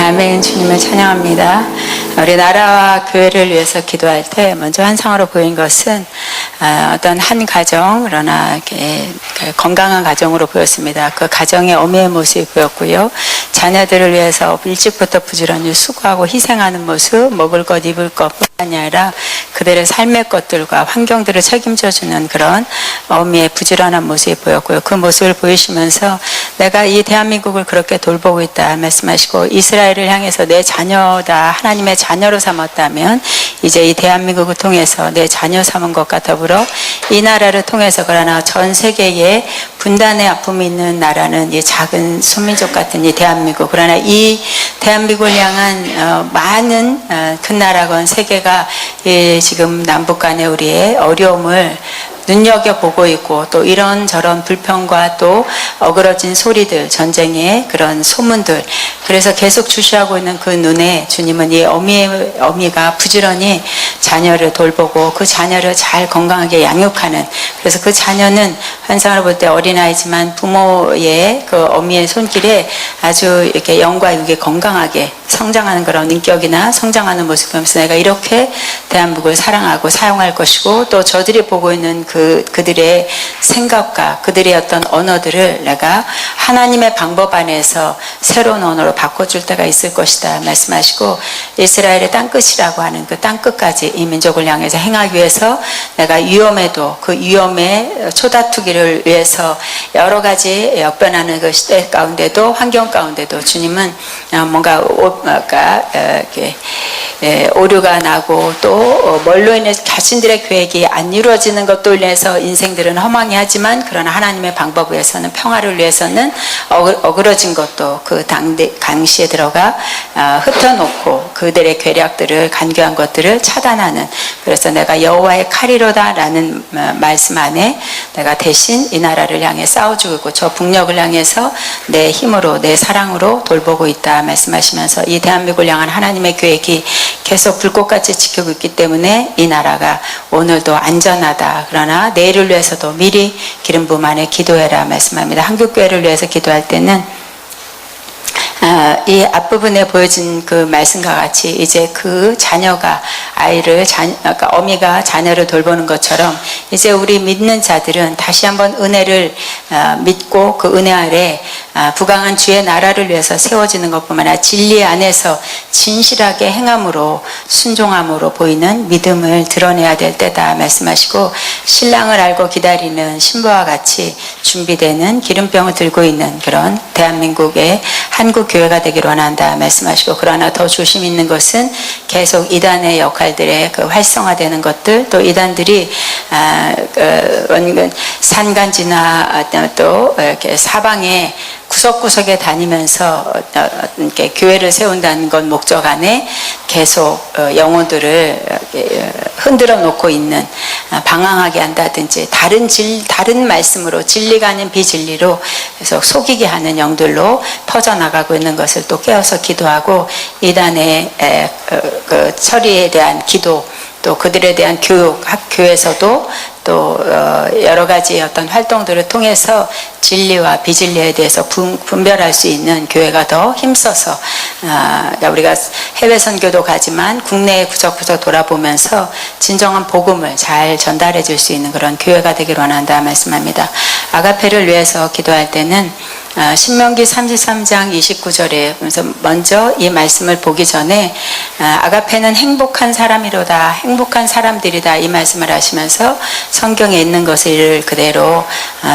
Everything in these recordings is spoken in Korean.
아멘. 주님을 찬양합니다. 우리 나라와 교회를 위해서 기도할 때 먼저 환상으로 보인 것은 어떤 한 가정, 그러나 이렇게 건강한 가정으로 보였습니다. 그 가정의 어미의 모습이 보였고요. 자녀들을 위해서 일찍부터 부지런히 수고하고 희생하는 모습, 먹을 것, 입을 것뿐만이 아니라 그들의 삶의 것들과 환경들을 책임져주는 그런 어미의 부지런한 모습이 보였고요. 그 모습을 보이시면서 내가 이 대한민국을 그렇게 돌보고 있다 말씀하시고, 이스라엘을 향해서 내 자녀다, 하나님의 자녀로 삼았다면 이제 이 대한민국을 통해서 내 자녀 삼은 것과 더불어 이 나라를 통해서, 그러나 전 세계에 분단의 아픔이 있는 나라는 이 작은 소민족 같은 이 대한민국, 그러나 이 대한민국을 향한 많은 큰 나라건 세계가 지금 남북 간의 우리의 어려움을 눈여겨보고 있고, 또 이런저런 불평과 또 어그러진 소리들, 전쟁의 그런 소문들, 그래서 계속 주시하고 있는 그 눈에 주님은 이 어미가 부지런히 자녀를 돌보고 그 자녀를 잘 건강하게 양육하는, 그래서 그 자녀는 환상을 볼 때 어린아이지만 부모의 그 어미의 손길에 아주 이렇게 영과 육이 건강하게 성장하는 그런 인격이나 성장하는 모습을 보면서 내가 이렇게 대한민국을 사랑하고 사용할 것이고, 또 저들이 보고 있는 그들의 생각과 그들의 어떤 언어들을 내가 하나님의 방법 안에서 새로운 언어로 바꿔줄 때가 있을 것이다 말씀하시고, 이스라엘의 땅끝이라고 하는 그 땅끝까지 이 민족을 향해서 행하기 위해서 내가 위험에도 그 위험의 초다투기를 위해서 여러 가지 역변하는 그 시대 가운데도, 환경 가운데도 주님은 뭔가 이렇게 오류가 나고 또 뭘로 인해서 자신들의 계획이 안 이루어지는 것도 인해서 인생들은 허망해 하지만, 그러나 하나님의 방법 위해서는, 평화를 위해서는 어그러진 것도 그 당시에 들어가 흩어놓고 그들의 계략들을, 간교한 것들을 차단하는, 그래서 내가 여호와의 칼이로다 라는 말씀 안에 내가 대신 이 나라를 향해 싸워주고 있고 저 북녘을 향해서 내 힘으로, 내 사랑으로 돌보고 있다 말씀하시면서, 이 대한민국을 향한 하나님의 계획이 계속 불꽃같이 지키고 있기 때문에 이 나라가 오늘도 안전하다, 그러나 내일을 위해서도 미리 기름 부음 안에 기도해라 말씀합니다. 한국교회를 위해서 기도할 때는 이 앞부분에 보여진 그 말씀과 같이 이제 그 자녀가 그러니까 어미가 자녀를 돌보는 것처럼 이제 우리 믿는 자들은 다시 한번 은혜를 믿고 그 은혜 아래 부강한 주의 나라를 위해서 세워지는 것뿐만 아니라 진리 안에서 진실하게 행함으로, 순종함으로 보이는 믿음을 드러내야 될 때다 말씀하시고, 신랑을 알고 기다리는 신부와 같이 준비되는 기름병을 들고 있는 그런 대한민국의 한국 교회가 되기를 원한다 말씀하시고, 그러나 더 조심 있는 것은 계속 이단의 역할들의 그 활성화되는 것들, 또 이단들이 산간지나 또 이렇게 사방에 구석구석에 다니면서 이렇게 교회를 세운다는 건 목적 안에 계속 영혼들을 흔들어 놓고 있는, 방황하게 한다든지 다른 말씀으로, 진리가 아닌 비진리로 계속 속이게 하는 영들로 퍼져나가고 있는 것을 또 깨어서 기도하고, 이단의 그 처리에 대한 기도, 또 그들에 대한 교육, 학교에서도 또 여러 가지 어떤 활동들을 통해서 진리와 비진리에 대해서 분별할 수 있는 교회가 더 힘써서, 그러니까 우리가 해외 선교도 가지만 국내에 구석구석 돌아보면서 진정한 복음을 잘 전달해 줄 수 있는 그런 교회가 되기를 원한다 말씀합니다. 아가페를 위해서 기도할 때는 신명기 33장 29절에 먼저 이 말씀을 보기 전에 아가페는 행복한 사람이로다, 행복한 사람들이다 이 말씀을 하시면서 성경에 있는 것을 그대로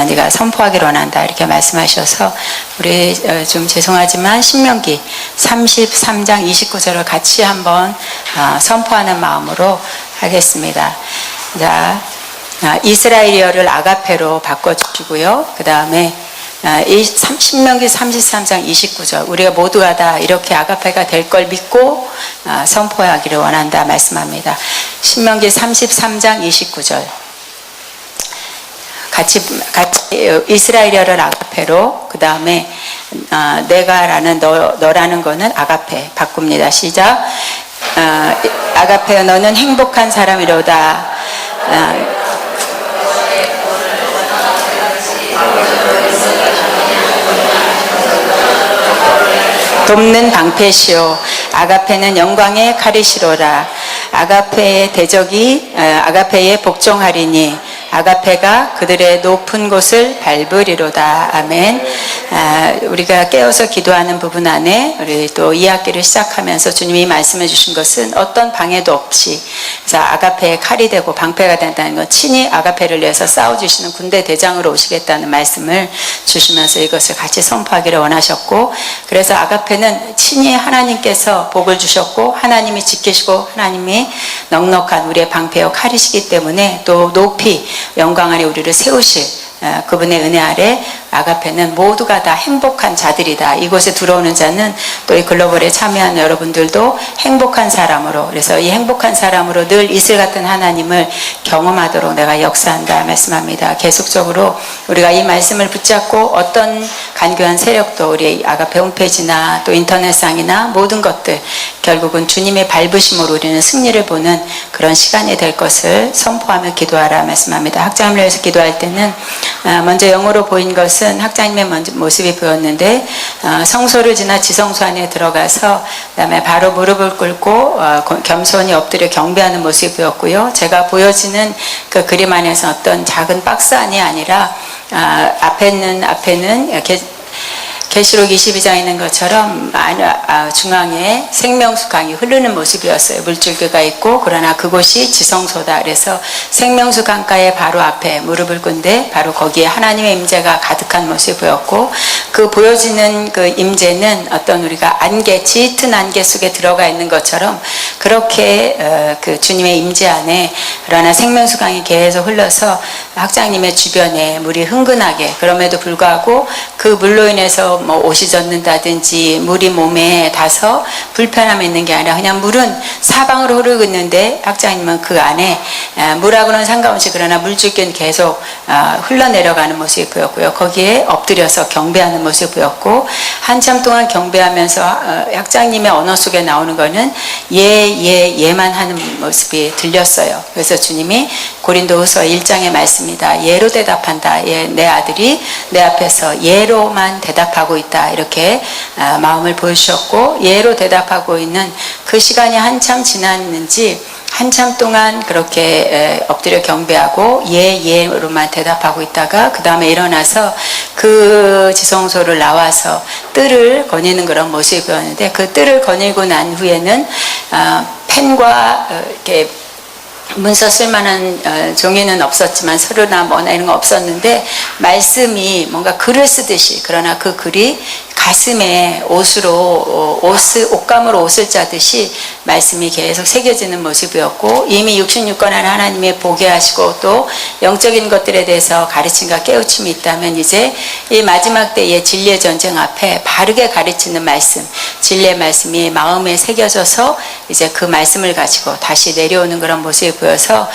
네가 선포하기를 원한다 이렇게 말씀하셔서, 우리 좀 죄송하지만 신명기 33장 29절을 같이 한번 선포하는 마음으로 하겠습니다. 자, 이스라엘어를 아가페로 바꿔주시고요. 그 다음에 신명기 33장 29절, 우리가 모두가 다 이렇게 아가페가 될 걸 믿고 선포하기를 원한다 말씀합니다. 신명기 33장 29절 같이 이스라엘어를 아가페로, 그 다음에 내가라는 너라는 거는 아가페 바꿉니다. 시작. 아가페여 너는 행복한 사람이로다. 돕는 방패시오. 아가페는 영광의 칼이시로라. 아가페의 대적이 아가페에 복종하리니 아가페가 그들의 높은 곳을 밟으리로다. 아멘. 우리가 깨어서 기도하는 부분 안에 우리 또 이 학기를 시작하면서 주님이 말씀해 주신 것은 어떤 방해도 없이, 그래서 아가페의 칼이 되고 방패가 된다는 건 친히 아가페를 위해서 싸워주시는 군대 대장으로 오시겠다는 말씀을 주시면서 이것을 같이 선포하기를 원하셨고, 그래서 아가페는 친히 하나님께서 복을 주셨고 하나님이 지키시고 하나님이 넉넉한 우리의 방패요 칼이시기 때문에 또 높이 영광 안에 우리를 세우실 그분의 은혜 아래 아가페는 모두가 다 행복한 자들이다. 이곳에 들어오는 자는 또 이 글로벌에 참여한 여러분들도 행복한 사람으로, 그래서 이 행복한 사람으로 늘 이슬 같은 하나님을 경험하도록 내가 역사한다 말씀합니다. 계속적으로 우리가 이 말씀을 붙잡고 어떤 간교한 세력도 우리 아가페 홈페이지나 또 인터넷상이나 모든 것들 결국은 주님의 밟으심으로 우리는 승리를 보는 그런 시간이 될 것을 선포하며 기도하라 말씀합니다. 학장을 위해서 기도할 때는 먼저 영어로 보인 것은 학장님의 모습이 보였는데, 성소를 지나 지성소 안에 들어가서 그다음에 바로 무릎을 꿇고 겸손히 엎드려 경배하는 모습이 보였고요. 제가 보여지는 그 그림 안에서 어떤 작은 박스 안이 아니라 앞에는 계시록 22장에 있는 것처럼 중앙에 생명수 강이 흐르는 모습이었어요. 물줄기가 있고, 그러나 그곳이 지성소다. 그래서 생명수 강가의 바로 앞에 무릎을 꿇는데 바로 거기에 하나님의 임재가 가득한 모습이 보였고, 그 보여지는 그 임재는 어떤 우리가 안개, 짙은 안개 속에 들어가 있는 것처럼 그렇게 그 주님의 임재 안에, 그러나 생명수 강이 계속 흘러서 학장님의 주변에 물이 흥건하게, 그럼에도 불구하고 그 물로 인해서 뭐 옷이 젖는다든지 물이 몸에 닿아서 불편함이 있는 게 아니라 그냥 물은 사방으로 흐르고 있는데 학장님은 그 안에 물하고는 상관없이 그러나 물줄기는 계속 흘러내려가는 모습이 보였고요. 거기에 엎드려서 경배하는 모습이 보였고, 한참 동안 경배하면서 학장님의 언어 속에 나오는 거는 예만 하는 모습이 들렸어요. 그래서 주님이 고린도후서 1장의 말씀이다. 예로 대답한다. 내 아들이 내 앞에서 예로만 대답하고 있다. 이렇게 마음을 보여주셨고, 예로 대답하고 있는 그 시간이 한참 지났는지 한참 동안 그렇게 엎드려 경배하고 예로만 대답하고 있다가 그 다음에 일어나서 그 지성소를 나와서 뜰을 거니는 그런 모습이 보였는데, 그 뜰을 거니고 난 후에는 펜과 이렇게 문서 쓸만한 종이는 없었지만 서류나 뭐나 이런 거 없었는데 말씀이 뭔가 글을 쓰듯이, 그러나 그 글이 가슴에 옷감으로 옷을 짜듯이 말씀이 계속 새겨지는 모습이었고, 이미 66권 안에 하나님의 보게 하시고 또 영적인 것들에 대해서 가르침과 깨우침이 있다면 이제 이 마지막 때의 진리의 전쟁 앞에 바르게 가르치는 말씀, 진리의 말씀이 마음에 새겨져서 이제 그 말씀을 가지고 다시 내려오는 그런 모습이 보여서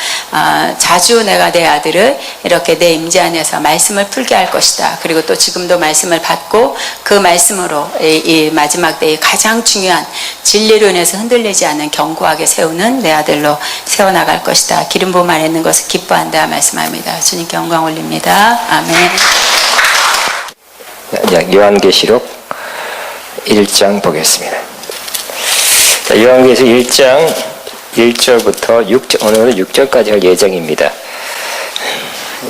자주 내가 내 아들을 이렇게 내 임재 안에서 말씀을 풀게 할 것이다. 그리고 또 지금도 말씀을 받고 그 말씀으로 이 마지막 때의 가장 중요한 진리로 인해서 흔들리지 않는 견고하게 세우는 내 아들로 세워나갈 것이다. 기름 부음 안에 있는 것을 기뻐한다 말씀합니다. 주님께 영광 올립니다. 아멘. 요한계시록 1장 보겠습니다. 요한계시록 1장 1절부터 6절, 오늘은 6절까지 할 예정입니다.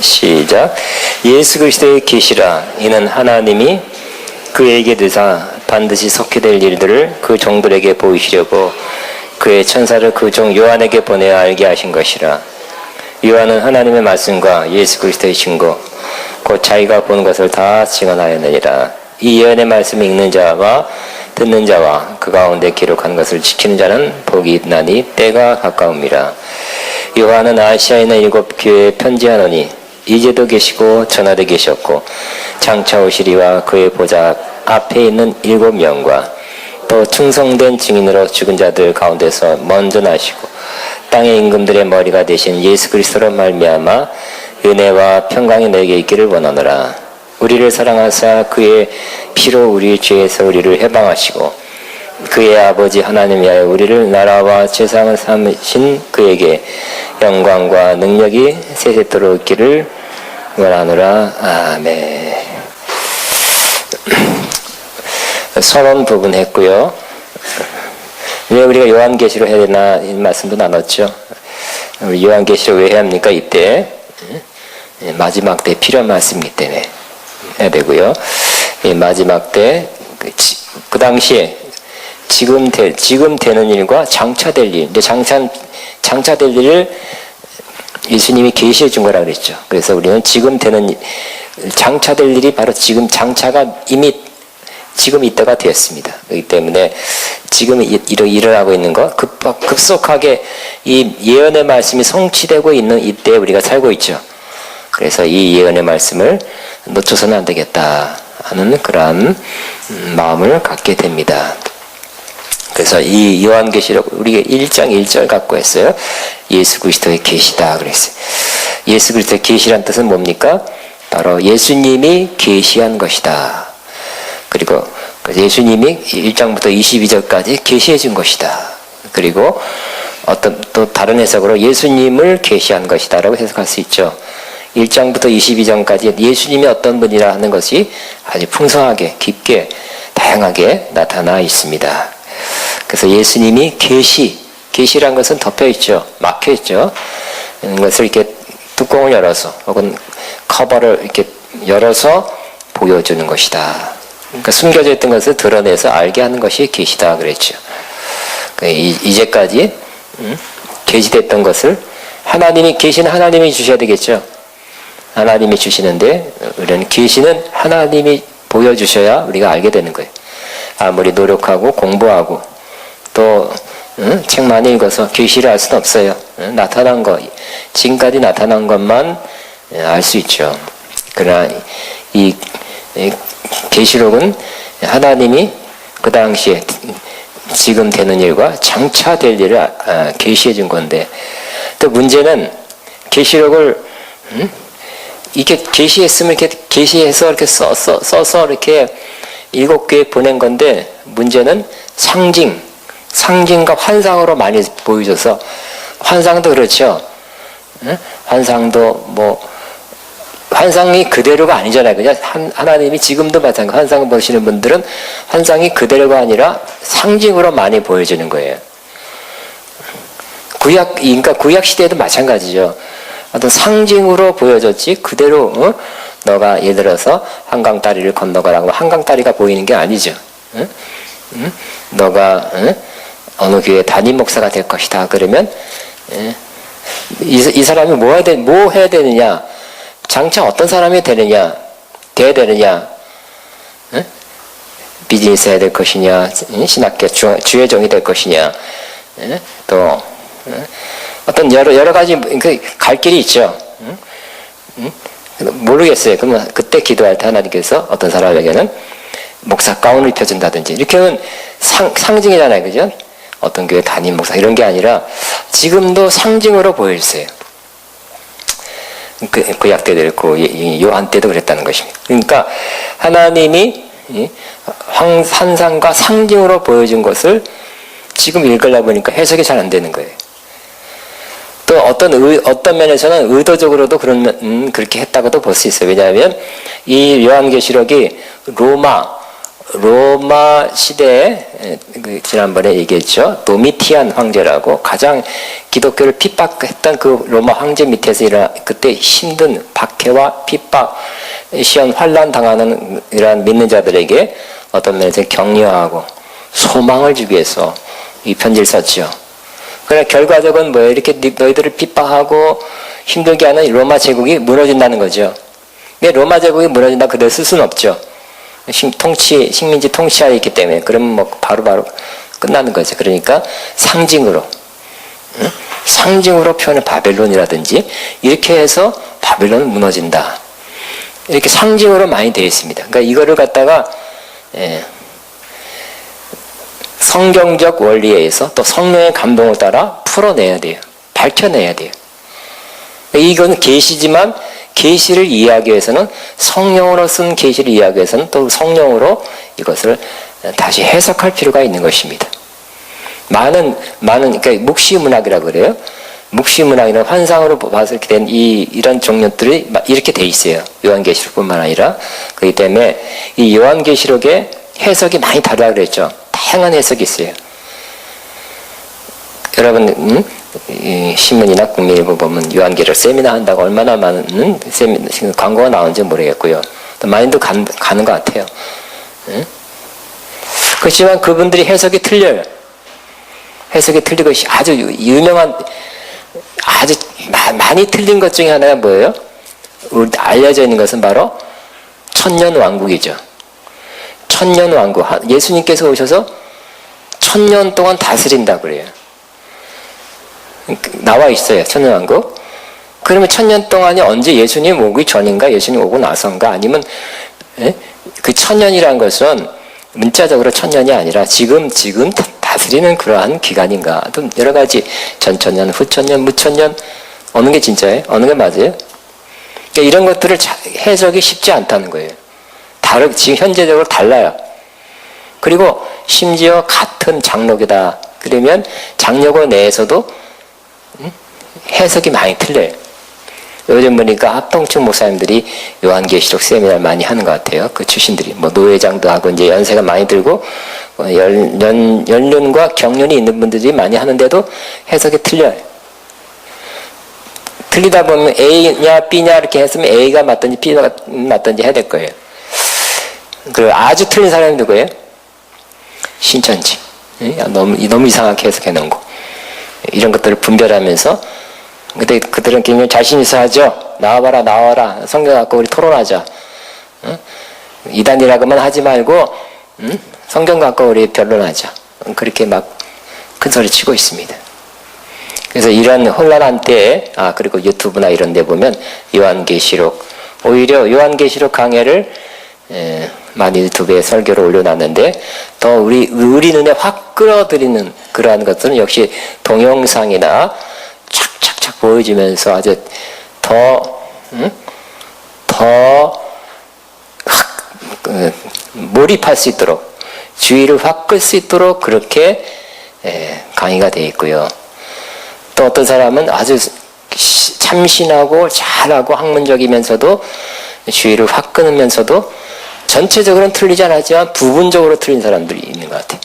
시작. 예수 그리스도의 계시라. 이는 하나님이 그에게 드사 반드시 속히 될 일들을 그 종들에게 보이시려고 그의 천사를 그 종 요한에게 보내어 알게 하신 것이라. 요한은 하나님의 말씀과 예수 그리스도의 증거 곧 자기가 본 것을 다 증언하였느니라. 이 예언의 말씀을 읽는 자와 듣는 자와 그 가운데 기록한 것을 지키는 자는 복이 있나니 때가 가까움이라. 요한은 아시아에 있는 7 교회에 편지하노니 이제도 계시고 전하되 계셨고 장차 오시리와 그의 보좌 앞에 있는 7명과 또 충성된 증인으로 죽은 자들 가운데서 먼저 나시고 땅의 임금들의 머리가 되신 예수 그리스도로 말미암아 은혜와 평강이 너에게 있기를 원하노라. 우리를 사랑하사 그의 피로 우리 죄에서 우리를 해방하시고 그의 아버지 하나님 위하여 우리를 나라와 세상을 삼으신 그에게 영광과 능력이 세세토록 있기를 원하노라. 아멘. 서론 부분 했고요. 왜 우리가 요한계시로 해야 되나 이 말씀도 나눴죠. 우리 요한계시로 왜 해야 합니까? 이때 마지막 때 필요한 말씀이기 때문에 해야 되고요. 마지막 때 그 당시에 지금 되는 일과 장차될 일, 이제 장차될 일을 예수님이 계시해 준 거라 그랬죠. 그래서 우리는 지금 되는 장차될 일이 바로 지금 장차가 이미 지금 이때가 되었습니다. 그렇기 때문에 지금 일어나고 있는 것, 급속하게 이 예언의 말씀이 성취되고 있는 이때에 우리가 살고 있죠. 그래서 이 예언의 말씀을 놓쳐서는 안 되겠다 하는 그러한 마음을 갖게 됩니다. 그래서 이 요한계시록 우리가 1장 1절 갖고 했어요. 예수 그리스도의 계시다 그랬어요. 예수 그리스도의 계시란 뜻은 뭡니까? 바로 예수님이 계시한 것이다. 그리고 예수님이 1장부터 22절까지 계시해 준 것이다. 그리고 어떤 또 다른 해석으로 예수님을 계시한 것이다라고 해석할 수 있죠. 1장부터 22장까지 예수님이 어떤 분이라 하는 것이 아주 풍성하게 깊게 다양하게 나타나 있습니다. 그래서 예수님이 계시란 것은 덮여 있죠. 막혀 있죠. 이것을 이렇게 뚜껑을 열어서 혹은 커버를 이렇게 열어서 보여주는 것이다. 그러니까 숨겨져 있던 것을 드러내서 알게 하는 것이 계시다 그랬죠. 이제까지 계시됐던 것을 계시는 하나님이 주셔야 되겠죠. 하나님이 주시는데 우리는 계시는 하나님이 보여주셔야 우리가 알게 되는 거예요. 아무리 노력하고 공부하고 또 책 많이 읽어서 계시를 알 수는 없어요. 나타난 것, 지금까지 나타난 것만 알 수 있죠. 그러나 이 계시록은 하나님이 그 당시에 지금 되는 일과 장차 될 일을 계시해 준 건데, 또 문제는 계시록을 이렇게 계시했으면 이렇게 계시해서 이렇게 써서 이렇게 7개 보낸 건데, 문제는 상징과 환상으로 많이 보여줘서, 환상도 그렇죠. 환상도 환상이 그대로가 아니잖아요. 그냥 하나님이 지금도 마찬가지. 환상을 보시는 분들은 환상이 그대로가 아니라 상징으로 많이 보여주는 거예요. 그러니까 구약 시대에도 마찬가지죠. 어떤 상징으로 보여줬지 그대로 너가 예를 들어서 한강 다리를 건너가라고 한강 다리가 보이는 게 아니죠. 너가 어느 교회 담임 목사가 될 것이다. 그러면 이 사람이 뭐 해야 되느냐? 장차 어떤 사람이 돼야 되느냐? 비즈니스 해야 될 것이냐? 신학교 주의 종이 될 것이냐? 또 어떤 여러 가지 갈 길이 있죠. 모르겠어요. 그러면 그때 기도할 때 하나님께서 어떤 사람에게는 목사 가운을 입혀준다든지 이렇게 하면 상징이잖아요. 그죠? 어떤 교회 담임 목사 이런 게 아니라 지금도 상징으로 보여주세요. 구약 때도 그렇고 요한 때도 그랬다는 것입니다. 그러니까 하나님이 환상과 상징으로 보여준 것을 지금 읽으려 보니까 해석이 잘 안 되는 거예요. 또 어떤 면에서는 의도적으로도 그렇게 했다고도 볼 수 있어요. 왜냐하면 이 요한계시록이 로마 시대에 지난번에 얘기했죠. 도미티안 황제라고 가장 기독교를 핍박했던 그 로마 황제 밑에서 그때 힘든 박해와 핍박, 시험 환난 당하는 이러한 믿는 자들에게 어떤 면에서 격려하고 소망을 주기 위해서 이 편지를 썼죠. 그러나 결과적은 뭐예요? 이렇게 너희들을 핍박하고 힘들게 하는 로마 제국이 무너진다는 거죠. 근데 로마 제국이 무너진다 그대로 쓸 수는 없죠. 식민지 통치하에 있기 때문에 그러면 바로 끝나는 거죠. 그러니까 상징으로 표현을 바벨론이라든지 이렇게 해서 바벨론은 무너진다. 이렇게 상징으로 많이 되어 있습니다. 그러니까 이거를 갖다가 성경적 원리에 의해서 또 성령의 감동을 따라 풀어내야 돼요. 밝혀내야 돼요. 이건 계시지만 계시를 이해하기 위해서는 성령으로 쓴 계시를 이해하기 위해서는 또 성령으로 이것을 다시 해석할 필요가 있는 것입니다. 많은 그러니까 묵시문학이라고 그래요. 묵시문학이나 환상으로 봐서 이렇게 된 이런 종류들이 이렇게 돼 있어요. 요한계시록뿐만 아니라. 그렇기 때문에 이 요한계시록의 해석이 많이 다르다 그랬죠. 다양한 해석이 있어요. 여러분 이 신문이나 국민일보 보면 요한계시록 세미나 한다고 얼마나 많은 광고가 나오는지 모르겠고요. 또 많이도 가는 것 같아요. 응? 그렇지만 그분들이 해석이 틀려요. 해석이 틀리고 아주 유명한 아주 많이 틀린 것 중에 하나가 뭐예요? 알려져 있는 것은 바로 천년왕국이죠. 천년왕국. 예수님께서 오셔서 1000년 동안 다스린다고 그래요. 나와 있어요. 천년왕국. 그러면 1000년 동안이 언제 예수님 오기 전인가 예수님 오고 나서인가 아니면 그 1000년이라는 것은 문자적으로 1000년이 아니라 지금 다스리는 그러한 기간인가. 또 여러 가지 전천년, 후천년, 무천년 어느 게 진짜예요? 어느 게 맞아요? 그러니까 이런 것들을 해석이 쉽지 않다는 거예요. 지금 현재적으로 달라요. 그리고 심지어 같은 장로교다. 그러면 장로교 내에서도 해석이 많이 틀려요. 요즘 보니까 합동층 목사님들이 요한계시록 세미나를 많이 하는 것 같아요. 그 출신들이 뭐 노회장도 하고 이제 연세가 많이 들고 연륜과 경륜이 있는 분들이 많이 하는데도 해석이 틀려요. 틀리다 보면 A냐 B냐 이렇게 했으면 A가 맞든지 B가 맞든지 해야 될 거예요. 그리고 아주 틀린 사람이 누구예요? 신천지. 너무 이상하게 해석해 놓은 거. 이런 것들을 분별하면서 근데 그들은 굉장히 자신 있어 하죠. 나와라 성경 갖고 우리 토론하자. 이단이라고만 하지 말고 성경 갖고 우리 변론하자. 그렇게 막 큰 소리 치고 있습니다. 그래서 이런 혼란한 때에 그리고 유튜브나 이런 데 보면 요한계시록 오히려 요한계시록 강해를 많이 유튜브에 설교를 올려놨는데 더 우리 눈에 확 끌어들이는 그러한 것들은 역시 동영상이나 착착착 보여지면서 아주 더 몰입할 수 있도록 주의를 확 끌 수 있도록 그렇게 강의가 되어 있고요. 또 어떤 사람은 아주 참신하고 잘하고 학문적이면서도 주의를 확 끊으면서도 전체적으로는 틀리지 않았지만 부분적으로 틀린 사람들이 있는 것 같아요.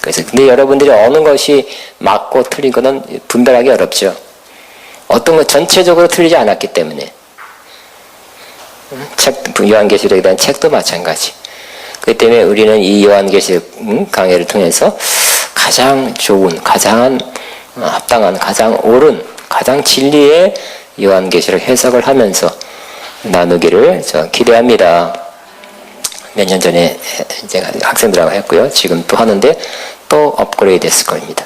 그래서 근데 여러분들이 어느 것이 맞고 틀린 거는 분별하기 어렵죠. 어떤 것 전체적으로 틀리지 않았기 때문에 요한계시록에 대한 책도 마찬가지. 그렇기 때문에 우리는 이 요한계시록 강해를 통해서 가장 좋은, 가장 합당한, 가장 옳은, 가장 진리의 요한계시록 해석을 하면서 나누기를 기대합니다. 몇 년 전에 제가 학생들하고 했고요. 지금 또 하는데 또 업그레이드 됐을 겁니다.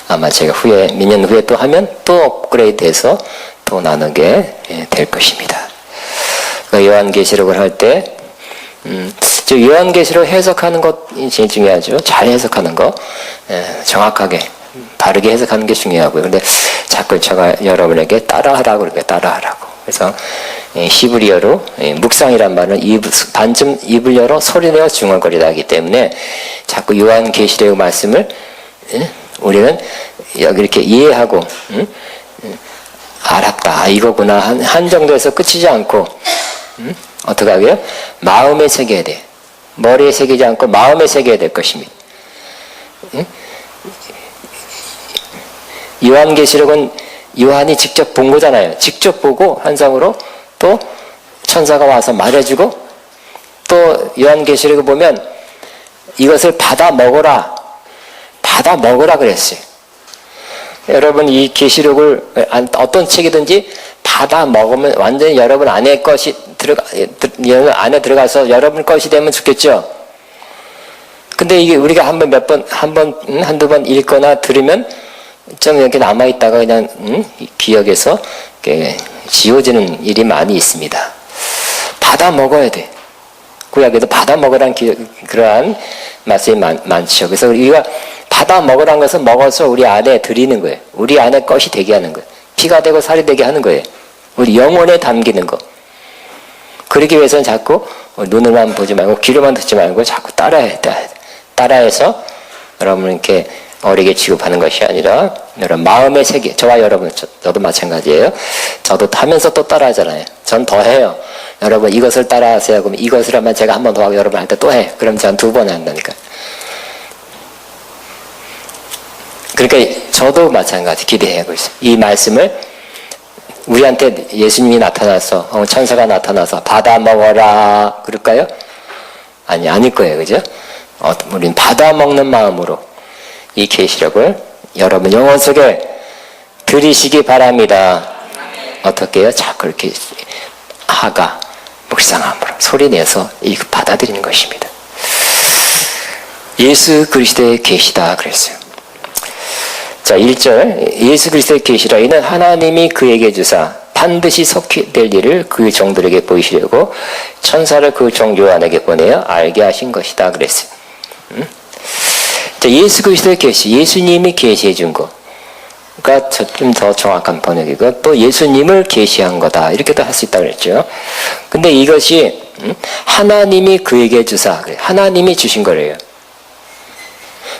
아마 제가 몇 년 후에 또 하면 또 업그레이드 돼서 또 나누게 될 것입니다. 요한계시록을 할 때 요한계시록 해석하는 것이 제일 중요하죠. 잘 해석하는 거, 정확하게 바르게 해석하는 게 중요하고요. 근데 자꾸 제가 여러분에게 따라하라고 그러니까 따라하라고. 그래서 히브리어로 묵상이란 말은 반쯤 입을 열어 소리내어 중얼거리다 하기 때문에 자꾸 요한계시록 말씀을 우리는 여기 이렇게 이해하고 알았다. 이거구나. 한 정도에서 끝이지 않고 어떻게 하게요? 마음에 새겨야 돼. 머리에 새기지 않고 마음에 새겨야 될 것입니다. 요한계시록은 요한이 직접 본 거잖아요. 직접 보고 환상으로 또 천사가 와서 말해주고 또 요한계시록을 보면 이것을 받아 먹어라 그랬어요. 여러분 이 계시록을 어떤 책이든지 받아 먹으면 완전히 여러분 안에 것이 안에 들어가서 여러분 것이 되면 좋겠죠. 근데 이게 우리가 한두 번 읽거나 들으면 좀 이렇게 남아있다가 그냥 기억에서 지워지는 일이 많이 있습니다. 받아 먹어야 돼. 구약에도 받아 먹으라는 그러한 말씀이 많죠. 그래서 우리가 받아 먹으라는 것은 먹어서 우리 안에 들이는 거예요. 우리 안에 것이 되게 하는 거예요. 피가 되고 살이 되게 하는 거예요. 우리 영혼에 담기는 거. 그러기 위해서는 자꾸 눈으로만 보지 말고 귀로만 듣지 말고 자꾸 따라해서 여러분 이렇게 어리게 취급하는 것이 아니라 여러분 마음의 세계. 저와 여러분 저도 마찬가지예요. 저도 하면서 또 따라하잖아요. 전 더 해요. 여러분 이것을 따라하세요. 그럼 이것을 하면 제가 한 번 더 하고 여러분 할 때 또 해. 그럼 제가 2번 한다니까. 그러니까 저도 마찬가지 기대하고 있어요. 이 말씀을 우리한테 예수님이 나타나서 천사가 나타나서 받아 먹어라 그럴까요? 아닐 거예요. 그죠? 우리는 받아 먹는 마음으로 이 계시록을 여러분 영혼 속에 들이시기 바랍니다. 어떻게 해요? 자꾸 이렇게 하가 묵상함으로 소리내서 이거 받아들이는 것입니다. 예수 그리스도의 계시다 그랬어요. 자, 1절 예수 그리스도의 계시라 이는 하나님이 그에게 주사 반드시 속히될 일을 그 종들에게 보이시려고 천사를 그 종 요한에게 보내어 알게 하신 것이다 그랬어요. 자, 예수 그리스도의 계시, 예수님이 계시해 준 거가 좀 더 정확한 번역이고 또 예수님을 계시한 거다 이렇게도 할 수 있다고 그랬죠. 근데 이것이 하나님이 그에게 주사, 하나님이 주신 거래요.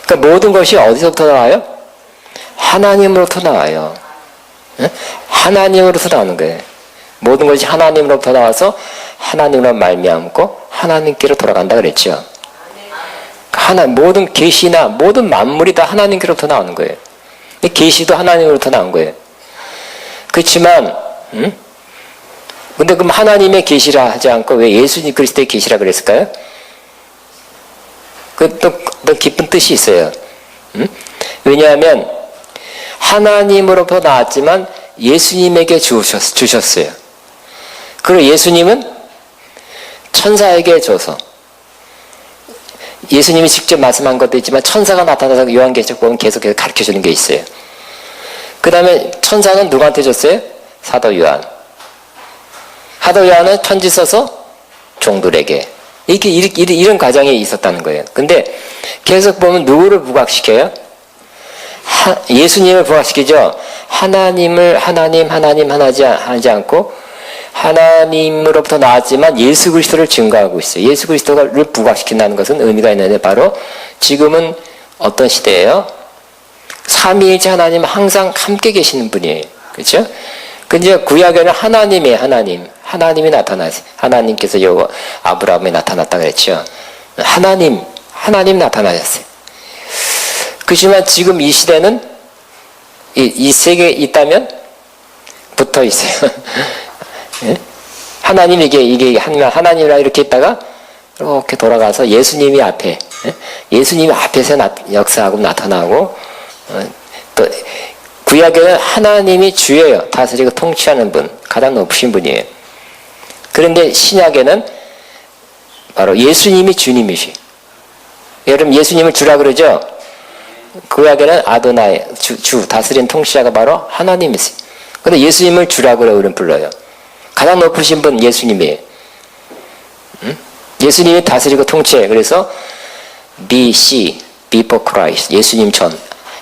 그러니까 모든 것이 어디서부터 나와요? 하나님으로부터 나와요. 하나님으로부터 나오는 거예요. 모든 것이 하나님으로부터 나와서 하나님으로 말미암고 하나님께로 돌아간다 그랬죠. 모든 계시나 모든 만물이 다 하나님께로부터 나오는 거예요. 계시도 하나님으로부터 나온 거예요. 그렇지만 근데 그럼 하나님의 계시라 하지 않고 왜 예수님 그리스도의 계시라 그랬을까요? 또 깊은 뜻이 있어요. 왜냐하면 하나님으로부터 나왔지만 예수님에게 주셨어요. 그리고 예수님은 천사에게 줘서 예수님이 직접 말씀한 것도 있지만 천사가 나타나서 요한계시록 보면 계속해서 가르쳐주는 게 있어요. 그 다음에 천사는 누구한테 줬어요? 사도 요한. 사도 요한은 편지 써서 종들에게. 이런 과정이 있었다는 거예요. 근데 계속 보면 누구를 부각시켜요? 예수님을 부각시키죠. 하나님을 하나님 하지 않고 하나님으로부터 나왔지만 예수 그리스도를 증거하고 있어요. 예수 그리스도를 부각시킨다는 것은 의미가 있는데 바로 지금은 어떤 시대예요? 삼위일체 하나님은 항상 함께 계시는 분이에요. 그렇죠? 근데 구약에는 하나님이에요. 하나님이 나타나세요. 하나님께서 아브라함에 나타났다 그랬죠. 하나님 나타나셨어요. 그렇지만 지금 이 시대는 이 세계에 있다면 붙어 있어요. 하나님 이게 하나님이라 이렇게 있다가 이렇게 돌아가서 예수님이 앞에 예수님이 앞에서 역사하고 나타나고 또 구약에는 하나님이 주예요. 다스리고 통치하는 분, 가장 높으신 분이에요. 그런데 신약에는 바로 예수님이 주님이시. 여러분 예수님을 주라 그러죠? 구약에는 아도나이 주 다스리는 통치자가 바로 하나님이세요. 근데 예수님을 주라 그래 우리는 불러요. 가장 높으신 분 예수님이에요. 예수님이 다스리고 통치해요. 그래서 BC, Before Christ, 예수님 전,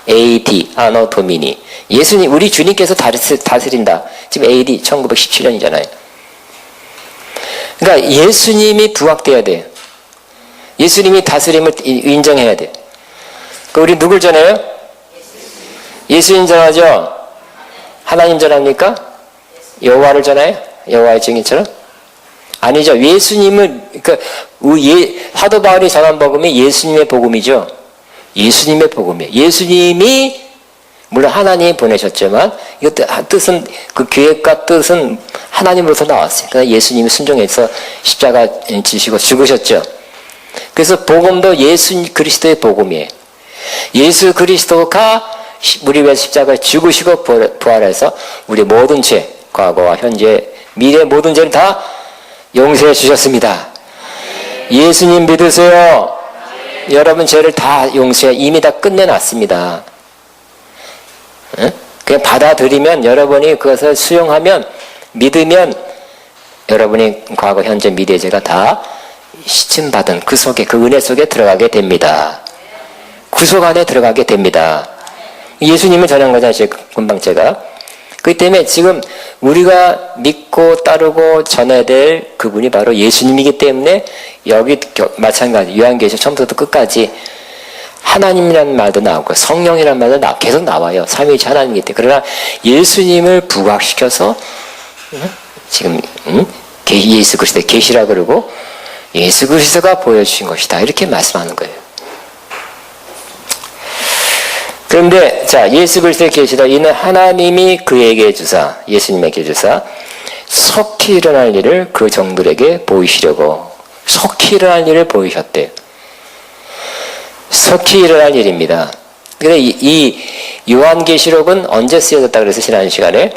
AD, 아노 도미니. 예수님, 우리 주님께서 다스린다. 지금 AD 1917년이잖아요. 그러니까 예수님이 부각돼야 돼요. 예수님이 다스림을 인정해야 돼요. 우리 누굴 전해요? 예수님 전하죠? 하나님 전합니까? 여호와를 전해요? 여호와의 증인처럼? 아니죠. 예수님을, 그러니까 사도 바울이 전한 복음이 예수님의 복음이죠. 예수님의 복음이에요. 예수님이 물론 하나님이 보내셨지만 이것도 뜻은 그 계획과 뜻은 하나님으로서 나왔어요. 그러니까 예수님이 순종해서 십자가 지시고 죽으셨죠. 그래서 복음도 예수 그리스도의 복음이에요. 예수 그리스도가 우리 위해서 십자가에 죽으시고 부활해서 우리 모든 죄, 과거와 현재, 미래 모든 죄를 다 용서해 주셨습니다. 예수님 믿으세요. 여러분 죄를 다 용서해 이미 다 끝내놨습니다. 그냥 받아들이면 여러분이 그것을 수용하면 믿으면 여러분이 과거, 현재, 미래 죄가 다 시침받은 그 속에 그 은혜 속에 들어가게 됩니다. 구속 안에 들어가게 됩니다. 예수님을 전한 거잖아요. 금방 제가. 그렇기 때문에 지금 우리가 믿고 따르고 전해야 될 그분이 바로 예수님이기 때문에 여기 마찬가지 요한계시록 처음부터 끝까지 하나님이라는 말도 나오고 성령이라는 말도 계속 나와요. 삼위일체 하나님이기 때문에. 그러나 예수님을 부각시켜서 지금 예수 그리스도의 계시라 그러고 예수 그리스도가 보여주신 것이다. 이렇게 말씀하는 거예요. 그런데 자, 예수 그리스도의 계시다. 이는 하나님이 그에게 주사, 예수님에게 주사 속히 일어날 일을 그 종들에게 보이시려고, 속히 일어날 일을 보이셨대요. 속히 일어날 일입니다. 근데 이 요한계시록은 언제 쓰여졌다 그래서 지난 시간에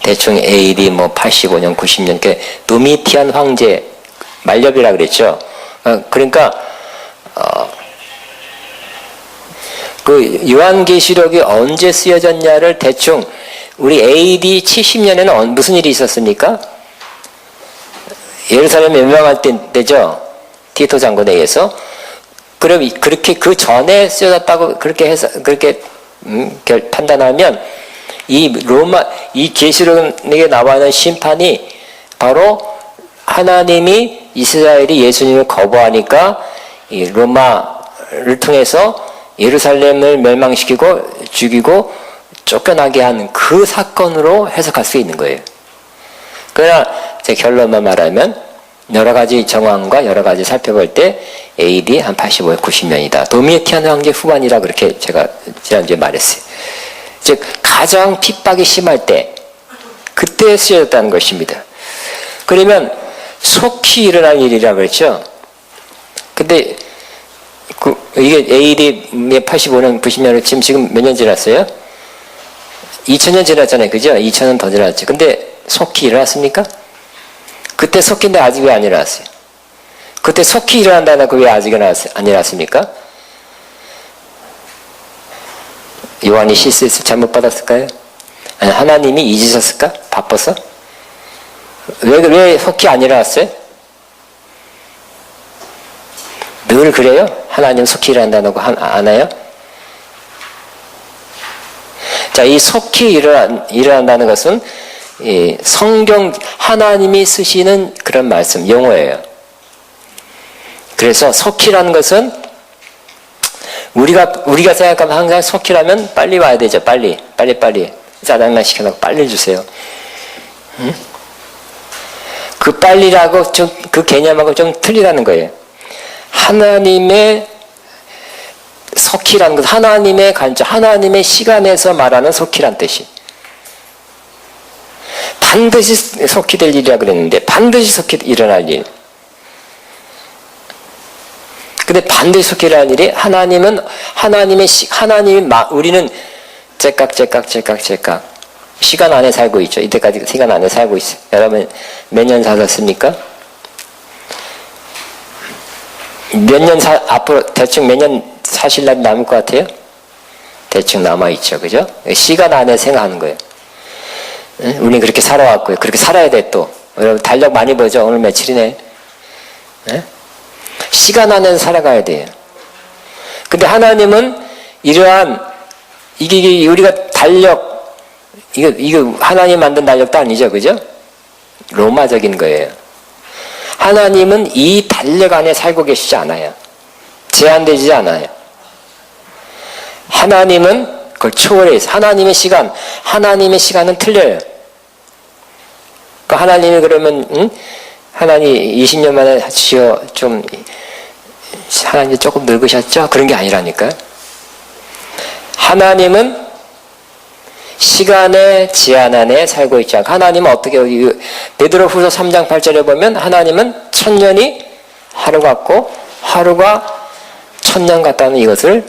대충 AD 85년, 90년, 도미티안 황제 만렙이라 그랬죠. 그러니까 그 요한계시록이 언제 쓰여졌냐를 대충 우리 AD 70년에는 무슨 일이 있었습니까? 예루살렘 멸망할 때죠. 티토 장군에 의해서. 그럼 그렇게 그 전에 쓰여졌다고 그렇게 해서 그렇게 판단하면 이 계시록에 나와 있는 심판이 바로 하나님이 이스라엘이 예수님을 거부하니까 이 로마를 통해서 예루살렘을 멸망시키고 죽이고 쫓겨나게 하는 그 사건으로 해석할 수 있는 거예요. 그러나 제 결론만 말하면 여러 가지 정황과 여러 가지 살펴볼 때 AD 한 85, 90년이다. 도미티안 황제 후반이라 그렇게 제가 지난주에 말했어요. 즉 가장 핍박이 심할 때 그때 쓰여졌다는 것입니다. 그러면 속히 일어날 일이라고 그랬죠. 근데 이게 AD 85년, 90년으로 지금 몇 년 지났어요? 2000년 지났잖아요. 그죠? 2000년 더 지났죠. 근데 속히 일어났습니까? 그때 속히인데 아직 왜 안 일어났어요? 그때 속히 일어난다는 그 왜 아직 안 일어났습니까? 요한이 실수해서 잘못 받았을까요? 아니, 하나님이 잊으셨을까? 바빠서? 왜 속히 안 일어났어요? 늘 그래요? 하나님 속히 일어난다고 안 해요? 자, 이 속히 일어난다는 것은 이 성경 하나님이 쓰시는 그런 말씀, 용어예요. 그래서 속히라는 것은 우리가 생각하면 항상 속히라면 빨리 와야 되죠. 빨리 짜장면 시켜놓고 빨리 주세요. 응? 그 빨리라고 그 개념하고 좀 틀리다는 거예요. 하나님의 속히라는 것, 하나님의 관점, 하나님의 시간에서 말하는 속히란 뜻이. 반드시 속히 될 일이라 그랬는데 반드시 속히 일어날 일. 근데 반드시 속히 일어날 일이 하나님이 우리는 째깍 시간 안에 살고 있죠. 이때까지 시간 안에 살고 있어요. 여러분 몇 년 사셨습니까? 앞으로 대충 몇 년 사실 날 남을 것 같아요? 대충 남아있죠. 그죠? 시간 안에 생각하는 거예요. 우리는 그렇게 살아왔고요. 그렇게 살아야 돼 또. 여러분 달력 많이 보죠? 오늘 며칠이네. 네? 시간 안에 살아가야 돼요. 근데 하나님은 이러한 이게 우리가 달력 이거 하나님 만든 달력도 아니죠. 그죠? 로마적인 거예요. 하나님은 이 달력 안에 살고 계시지 않아요. 제한되지 않아요. 하나님은 그걸 초월해 있어요. 하나님의 시간은 틀려요. 그러니까 하나님이 그러면 하나님 20년 만에 하나님 조금 늙으셨죠? 그런 게 아니라니까요. 하나님은 시간의 제한 안에 살고 있지 않고 하나님은 어떻게 베드로후서 3장 8절에 보면 하나님은 천년이 하루 같고 하루가 천년 같다는 이것을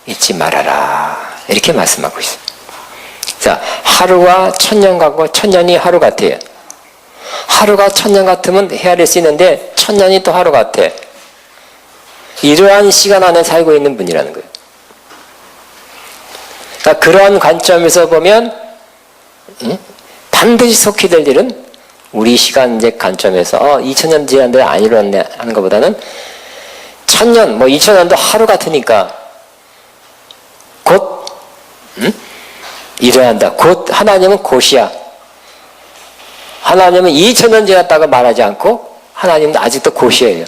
잊지 말아라. 이렇게 말씀하고 있어요. 자, 하루가 천년 같고 천년이 하루 같아요. 하루가 천년 같으면 헤아릴 수 있는데 천년이 또 하루 같아. 이러한 시간 안에 살고 있는 분이라는 거예요. 그러니까 그러한 관점에서 보면 반드시 속히 될 일은 우리 시간적 관점에서 2000년 지났는데 안 일어났네 하는 것보다는 1000년, 2000년도 하루 같으니까 곧 일어난다. 곧 하나님은 곧이야. 하나님은 2000년 지났다고 말하지 않고 하나님은 아직도 곧이에요.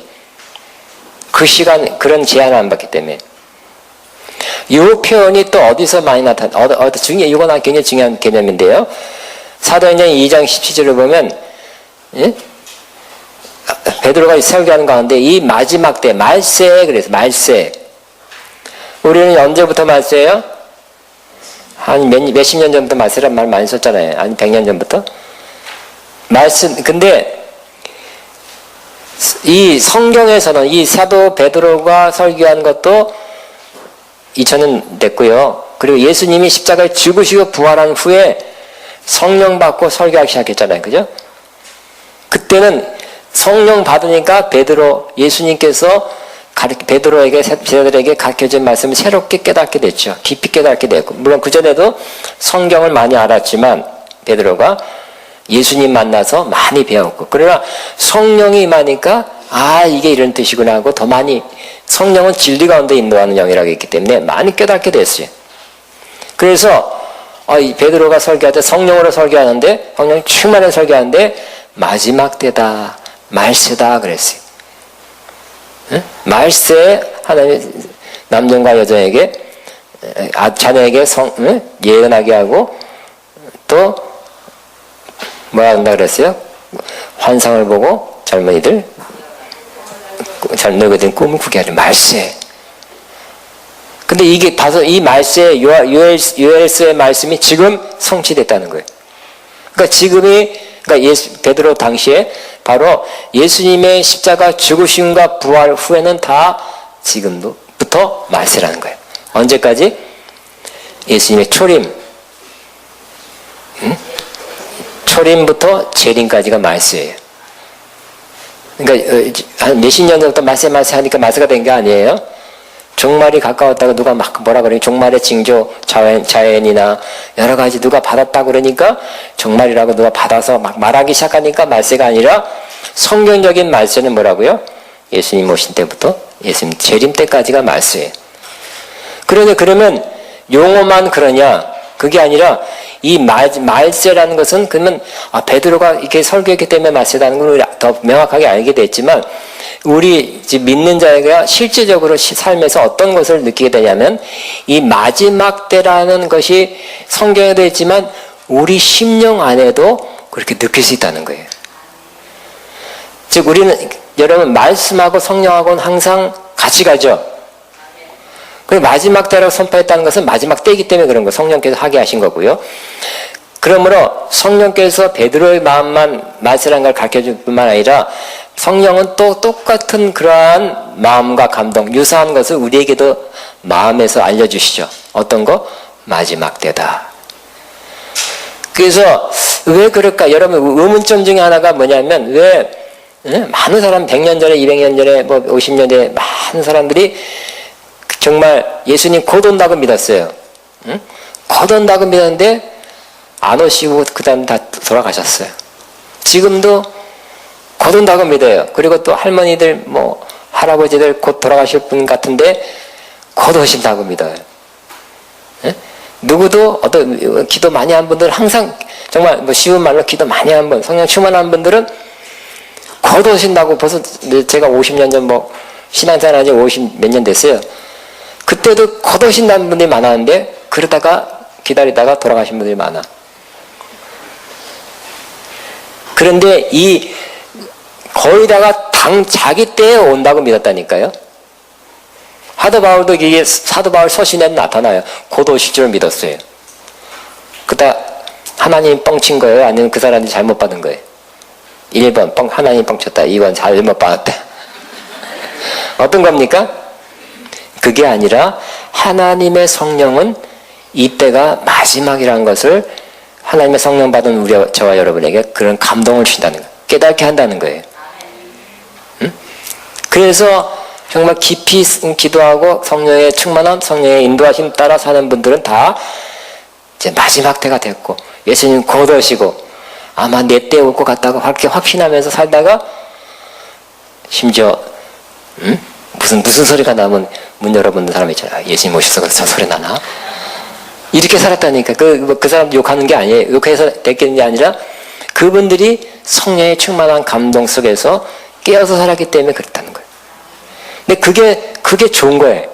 그 시간 그런 제한을 안 받기 때문에 이 표현이 또 어디서 많이 이건 굉장히 중요한 개념인데요. 사도행전 2장 17절을 보면 예? 베드로가 설교하는 가운데 이 마지막 때 말세 그래서 말세. 우리는 언제부터 말세예요? 한 몇십 년 전부터 말세란 말 많이 썼잖아요. 아니 100년 전부터. 말씀 근데 이 성경에서는 이 사도 베드로가 설교한 것도 2000년 됐고요. 그리고 예수님이 십자가에 죽으시고 부활한 후에 성령 받고 설교하기 시작했잖아요. 그죠? 그때는 성령 받으니까 예수님께서 베드로에게, 제자들에게 가르쳐준 말씀을 새롭게 깨닫게 됐죠. 깊이 깨닫게 됐고. 물론 그전에도 성경을 많이 알았지만, 베드로가 예수님 만나서 많이 배웠고. 그러나 성령이 임하니까, 이게 이런 뜻이구나 하고 더 많이, 성령은 진리 가운데 인도하는 영이라고 했기 때문에 많이 깨닫게 됐어요. 그래서, 이 베드로가 설교할 때 성령으로 설교하는데, 성령 충만한 설교하는데, 마지막 때다, 말세다, 그랬어요. 말세 하나님의 남자과 여자에게 자녀에게 예언하게 하고 또 뭐라 한다 그랬어요? 환상을 보고 젊은이들 늙어진 꿈을 꾸게 하는 말세. 근데 이게 봐서 이 말세 요엘서의 말씀이 지금 성취됐다는 거예요. 그러니까 베드로 당시에 바로 예수님의 십자가 죽으심과 부활 후에는 다 지금부터 말세라는 거예요. 언제까지? 예수님의 초림. 초림부터 재림까지가 말세예요. 그러니까 한 몇십 년 전부터 말세 하니까 말세가 된 게 아니에요. 종말이 가까웠다고 누가 막 뭐라 그러니 종말의 징조 자연이나 여러 가지 누가 받았다고 그러니까 종말이라고 누가 받아서 막 말하기 시작하니까 말세가 아니라 성경적인 말세는 뭐라고요? 예수님 오신 때부터 예수님 재림 때까지가 말세예요. 그러면 용어만 그러냐? 그게 아니라 이 말세라는 것은 그러면 베드로가 이렇게 설교했기 때문에 말세라는 걸 더 명확하게 알게 됐지만 우리 믿는 자가 실제적으로 삶에서 어떤 것을 느끼게 되냐면 이 마지막 때라는 것이 성경에 되어 있지만 우리 심령 안에도 그렇게 느낄 수 있다는 거예요. 즉 우리는 여러분 말씀하고 성령하고는 항상 같이 가죠. 그 마지막 때라고 선포했다는 것은 마지막 때이기 때문에 그런 거 성령께서 하게 하신 거고요. 그러므로 성령께서 베드로의 마음만 말세라는 걸 가르쳐줄 뿐만 아니라 성령은 또 똑같은 그러한 마음과 감동, 유사한 것을 우리에게도 마음에서 알려주시죠. 어떤 거? 마지막 때다. 그래서 왜 그럴까? 여러분 의문점 중에 하나가 뭐냐면 왜 많은 사람 100년 전에 200년 전에 50년 전에 많은 사람들이 정말 예수님 곧 온다고 믿었어요. 곧 온다고 믿었는데 안 오시고 그 다음 다 돌아가셨어요. 지금도 곧 온다고 믿어요. 그리고 또 할머니들 할아버지들 곧 돌아가실 분 같은데 곧 오신다고 믿어요. 누구도 어떤 기도 많이 한 분들 항상 정말 쉬운 말로 기도 많이 한 분, 성령 충만한 분들은 곧 오신다고 벌써 제가 50년 전 신앙생활 한지 50 몇 년 됐어요. 그때도 곧 오신다는 분들이 많았는데 그러다가 기다리다가 돌아가신 분들이 많아. 그런데 거의 다가 자기 때에 온다고 믿었다니까요. 사도 바울도 이게 사도 바울 서신에 나타나요. 곧 오실 줄 믿었어요. 그다 하나님이 뻥친 거예요? 아니면 그 사람이 잘못 받은 거예요? 1번 하나님이 뻥쳤다. 2번 잘못 받았다. 어떤 겁니까? 그게 아니라 하나님의 성령은 이때가 마지막이라는 것을 하나님의 성령 받은 저와 여러분에게 그런 감동을 주신다는 거예요. 깨닫게 한다는 거예요. 그래서 정말 깊이 기도하고 성령의 충만함, 성령의 인도하심 따라 사는 분들은 다 이제 마지막 때가 됐고 예수님 곧 오시고 아마 내 때 올 것 같다고 그렇게 확신하면서 살다가 심지어 무슨 소리가 나면 문 열어보는 사람이 있잖아요. 예수님 오셔서 저 소리 나나? 이렇게 살았다니까. 그 사람 욕하는 게 아니에요. 욕해서 됐겠는 게 아니라 그분들이 성령의 충만한 감동 속에서 깨어서 살았기 때문에 그렇다는 거예요. 근데 그게 좋은 거예요.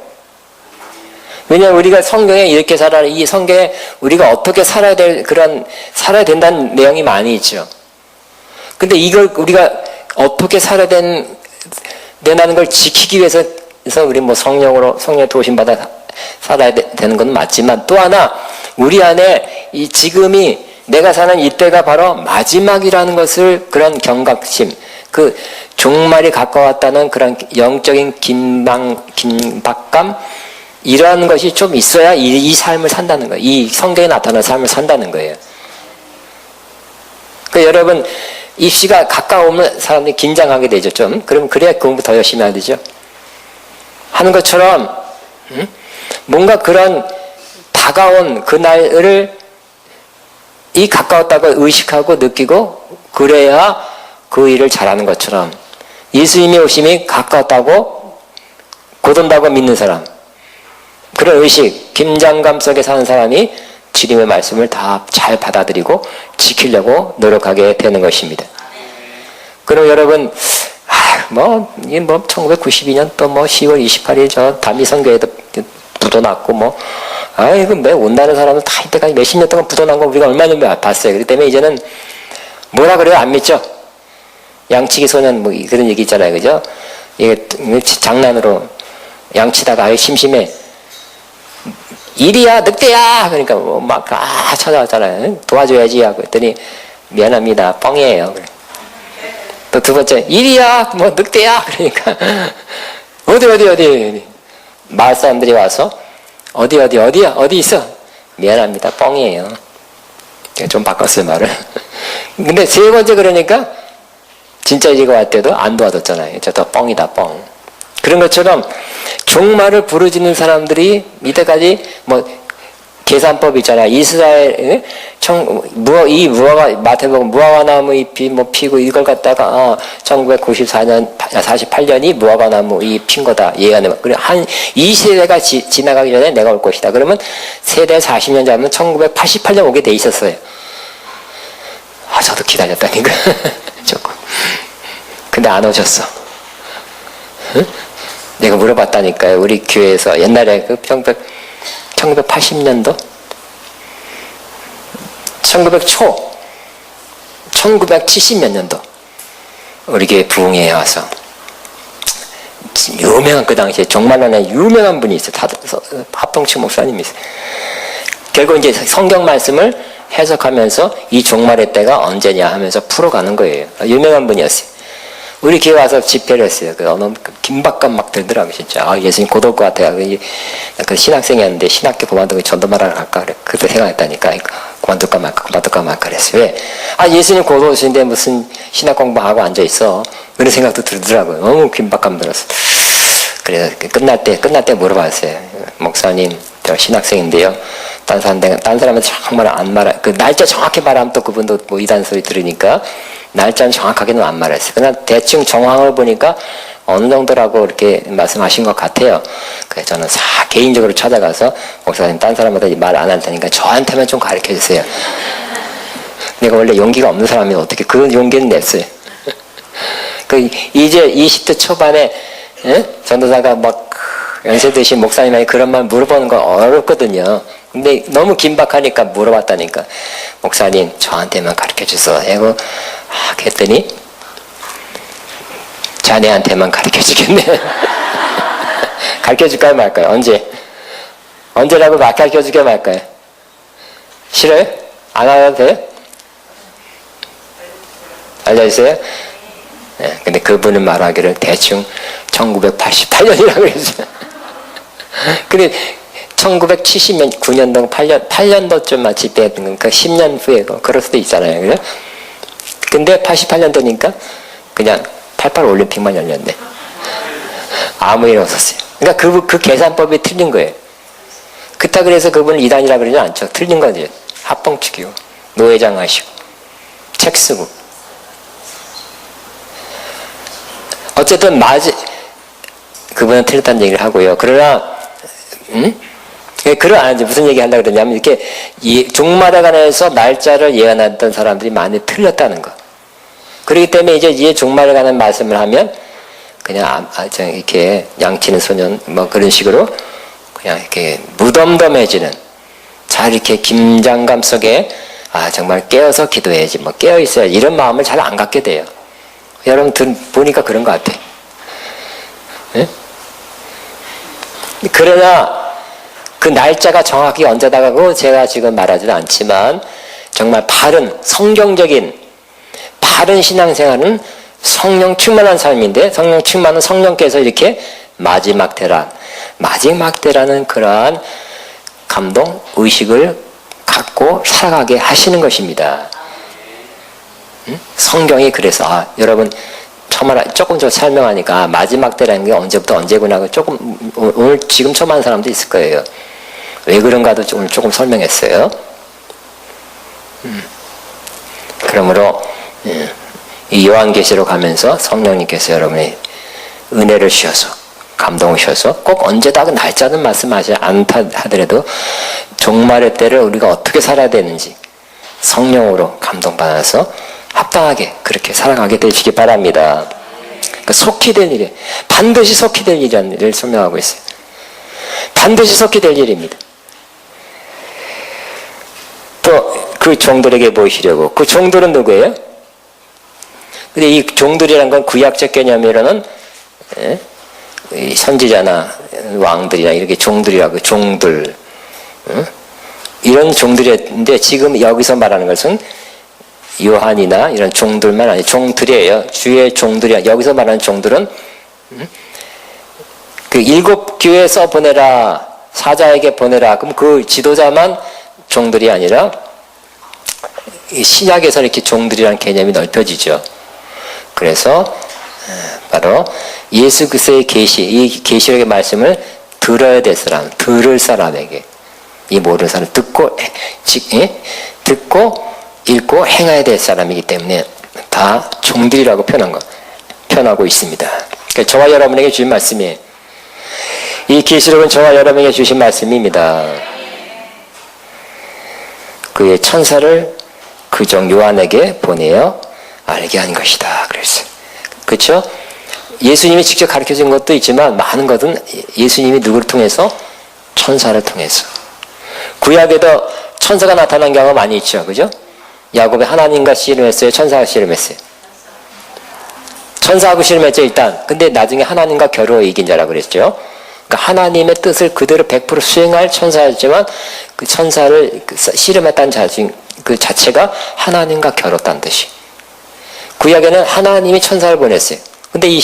왜냐하면 우리가 성경에 이렇게 살아라, 이 성경에 우리가 어떻게 살아야 살아야 된다는 내용이 많이 있죠. 근데 이걸 우리가 어떻게 살아야 된다는 걸 지키기 위해서 우리 뭐 성령의 도우심받아 살아야 되는 건 맞지만, 또 하나 우리 안에 이 지금이 내가 사는 이때가 바로 마지막이라는 것을, 그런 경각심, 그 종말이 가까웠다는 그런 영적인 긴박감, 이러한 것이 좀 있어야 이 삶을 산다는 거예요. 이 성경에 나타난 삶을 산다는 거예요. 여러분, 입시가 가까우면 사람들이 긴장하게 되죠, 좀. 그러면 그래야 공부 더 열심히 해야 되죠. 하는 것처럼, 뭔가 그런 다가온 그날을 이 가까웠다고 의식하고 느끼고, 그래야 그 일을 잘하는 것처럼, 예수님의 오심이 가까웠다고 곧 온다고 믿는 사람, 그런 의식, 긴장감 속에 사는 사람이 주님의 말씀을 다 잘 받아들이고 지키려고 노력하게 되는 것입니다. 그럼 여러분, 1992년 또 10월 28일 저 단미선교회도 부도났고 이거 매 온다는 사람은 다 이때까지 몇십 년 동안 부도난 거 우리가 얼마나 봤어요. 그렇기 때문에 이제는 뭐라 그래요? 안 믿죠? 양치기 소년 그런 얘기 있잖아요. 그죠? 이게 장난으로 양치다가 심심해. 일이야, 늑대야! 그러니까 찾아왔잖아요. 도와줘야지 하고 했더니, 미안합니다, 뻥이에요. 또 두 번째, 일이야, 늑대야! 그러니까, 어디. 마을 사람들이 와서, 어디야? 어디 있어? 미안합니다, 뻥이에요. 좀 바꿨어요, 말을. 근데 세 번째 그러니까, 진짜 이거 왔을 때도 안 도와줬잖아요. 저 뻥이다, 뻥. 그런 것처럼 종말을 부르짖는 사람들이 이때까지 계산법 있잖아요. 이스라엘 마태복음 무화과 나무 잎이 피고 이걸 갖다가 1994년 48년이 무화과 나무 잎 핀 거다 예언해. 그래 이 세대가 지나가기 전에 내가 올 것이다. 그러면 세대 40년 잡으면 1988년 오게 돼 있었어요. 저도 기다렸다니까. 조금. 근데 안 오셨어. 응? 내가 물어봤다니까요. 우리 교회에서 옛날에 1980년도 1970몇 년도 우리 교회 부흥회에 와서 유명한, 그 당시에 정말로 유명한 분이 있어요. 합동치 목사님이 있어요. 결국 이제 성경 말씀을 해석하면서 이 종말의 때가 언제냐 하면서 풀어가는 거예요. 유명한 분이었어요. 우리 교회 와서 집회를 했어요. 너무 긴박감 막 들더라고요, 진짜. 예수님 곧 올 것 같아요. 그 신학생이었는데 신학교 그만두고 전도말하러 갈까 그래. 그때 생각했다니까. 그만둘까 말까 그랬어요. 왜? 예수님 곧 오시는데 무슨 신학 공부하고 앉아있어. 그런 생각도 들더라고요. 너무 긴박감 들었어. 그래서 끝날 때 물어봤어요. 목사님, 저 신학생인데요. 딴 사람한테 정말 안 그 날짜 정확히 말하면 또 그분도 이단 소리 들으니까 날짜는 정확하게는 안 말했어요. 그냥 대충 정황을 보니까 어느 정도라고 이렇게 말씀하신 것 같아요. 그래서 저는 개인적으로 찾아가서 목사님 딴 사람한테 말 안 할 테니까 저한테만 좀 가르쳐 주세요. 내가 원래 용기가 없는 사람이 어떻게 그런 용기는 냈어요. 이제 20대 초반에 전도사가 연세 드신 목사님한테 그런 말 물어보는 건 어렵거든요. 근데 너무 긴박하니까 물어봤다니까. 목사님 저한테만 가르쳐주세요. 하고 했더니 자네한테만 가르쳐주겠네. 가르쳐줄까요 말까요? 언제라고 가르쳐줄까요 말까요? 싫어요? 안 하셔도 돼요? 알려주세요? 네, 근데 그분은 말하기를 대충 1988년이라고 그랬어요. 근데 1979년도 8년도쯤 집회했던 거니까 10년 후에 그럴 수도 있잖아요. 그죠? 근데 88년도니까 그냥 88 올림픽만 열렸네. 아무 일 없었어요. 그러니까 그 계산법이 틀린 거예요. 그렇다 그래서 그분을 이단이라 그러지 않죠. 틀린 거죠. 합봉치기고 노회장 하시고 책 쓰고. 어쨌든 그분은 틀렸다는 얘기를 하고요. 그러나 무슨 얘기 하려고 그러냐면 이렇게 종말에 관해서 날짜를 예언했던 사람들이 많이 틀렸다는 거. 그렇기 때문에 이제 종말에 관한 말씀을 하면 그냥 이렇게 양치는 소년 그런 식으로 그냥 이렇게 무덤덤해지는, 잘 이렇게 긴장감 속에 정말 깨어서 기도해야지, 뭐 깨어 있어야지, 이런 마음을 잘 안 갖게 돼요. 여러분 보니까 그런 것 같아. 네? 그러나 그 날짜가 정확히 언제다가고 제가 지금 말하지는 않지만, 정말 바른 성경적인 바른 신앙생활은 성령 충만한 삶인데, 성령 충만한 성령께서 이렇게 마지막 때라는 그러한 감동, 의식을 갖고 살아가게 하시는 것입니다. 성경이 그래서 여러분 조금 더 설명하니까 마지막 때라는 게 언제부터 언제구나 조금 오늘 지금 처음 하는 사람도 있을 거예요. 왜 그런가도 오늘 조금 설명했어요. 그러므로 이 요한계시록 가면서 성령님께서 여러분의 은혜를 주셔서 감동을 주셔서 꼭 언제다 그 날짜는 말씀하지 않다 하더라도 종말의 때를 우리가 어떻게 살아야 되는지 성령으로 감동받아서 합당하게 그렇게 살아가게 되시기 바랍니다. 그러니까 속히 될 일이에요. 반드시 속히 될 일이라는 일을 설명하고 있어요. 반드시 속히 될 일입니다. 또 그 종들에게 보이시려고. 그 종들은 누구예요? 근데 이 종들이란 건 구약적 개념으로는 선지자나 왕들이나 이렇게 종들이라고, 종들, 이런 종들인데 지금 여기서 말하는 것은 요한이나 이런 종들만 아니고 종들이에요. 주의 종들이야. 여기서 말하는 종들은 그 7 교회에 써 보내라, 사자에게 보내라. 그럼 그 지도자만 종들이 아니라 신약에서 이렇게 종들이라는 개념이 넓혀지죠. 그래서 바로 예수 그리스도의 계시, 이 계시록의 말씀을 들어야 될 사람, 들을 사람에게, 이 모든 사람 듣고 읽고 행해야 될 사람이기 때문에 다 종들이라고 표현하고 있습니다. 그러니까 저와 여러분에게 주신 말씀이에요. 이 계시록은 저와 여러분에게 주신 말씀입니다. 그의 천사를 그 종 요한에게 보내어 알게 한 것이다. 그랬어요. 그렇죠? 예수님이 직접 가르쳐준 것도 있지만 많은 것은 예수님이 누구를 통해서? 천사를 통해서. 구약에도 천사가 나타난 경우가 많이 있죠. 그죠? 야곱이 하나님과 씨름했어요? 천사가 씨름했어요? 천사하고 씨름했죠, 일단. 근데 나중에 하나님과 겨루어 이긴 자라고 그랬죠. 그러니까 하나님의 뜻을 그대로 100% 수행할 천사였지만 그 천사를 씨름했다는 그 자체가 하나님과 겨뤘다는 뜻이. 구약에는 하나님이 천사를 보냈어요. 근데 이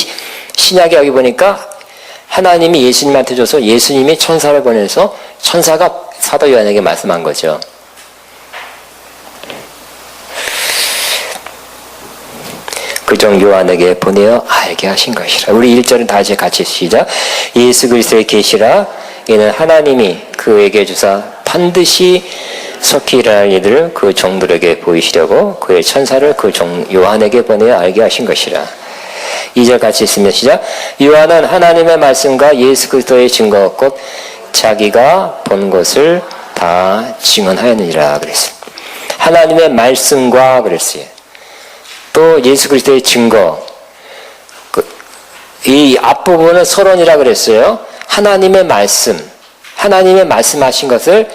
신약에 여기 보니까 하나님이 예수님한테 줘서 예수님이 천사를 보내서 천사가 사도 요한에게 말씀한 거죠. 그 종 요한에게 보내어 알게 하신 것이라. 우리 1절은 다시 같이 시작. 예수 그리스도의 계시라. 이는 하나님이 그에게 주사 반드시 속히 일어날 일들을 그 종들에게 보이시려고 그의 천사를 그 종 요한에게 보내어 알게 하신 것이라. 2절 같이 있으면 시작. 요한은 하나님의 말씀과 예수 그리스도의 증거 곧 자기가 본 것을 다 증언하였느니라 그랬어요. 하나님의 말씀과 그랬어요. 또 예수 그리스도의 증거. 이 앞부분은 서론이라 그랬어요. 하나님의 말씀, 하나님의 말씀하신 것을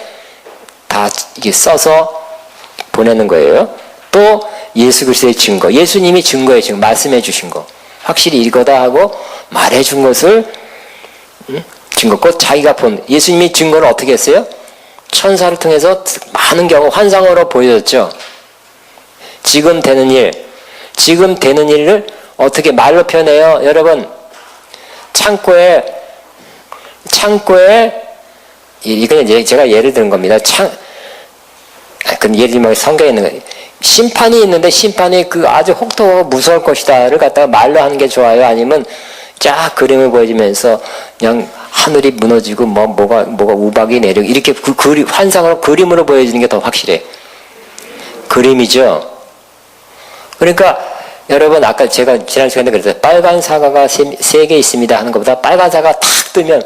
다 이게 써서 보내는 거예요. 또 예수 그리스도의 증거, 예수님이 증거에 지금 말씀해 주신 거, 확실히 이거다 하고 말해 준 것을 증거, 곧 자기가 본 예수님이 증거를 어떻게 했어요? 천사를 통해서 많은 경우 환상으로 보여줬죠. 지금 되는 일을 어떻게 말로 표현해요? 여러분, 창고에 이건 이제 제가 예를 드는 겁니다. 예를 들면 성경에 있는 거예요. 심판이 있는데 심판이 그 아주 혹독하고 무서울 것이다를 갖다가 말로 하는 게 좋아요? 아니면 쫙 그림을 보여주면서 그냥 하늘이 무너지고 뭐가 우박이 내리고 이렇게 환상으로 그림으로 보여주는 게 더 확실해. 그림이죠. 그러니까 여러분 아까 제가 지난 시간에 그랬어요. 빨간 사과가 3개 있습니다 하는 것보다 빨간 사과가 탁 뜨면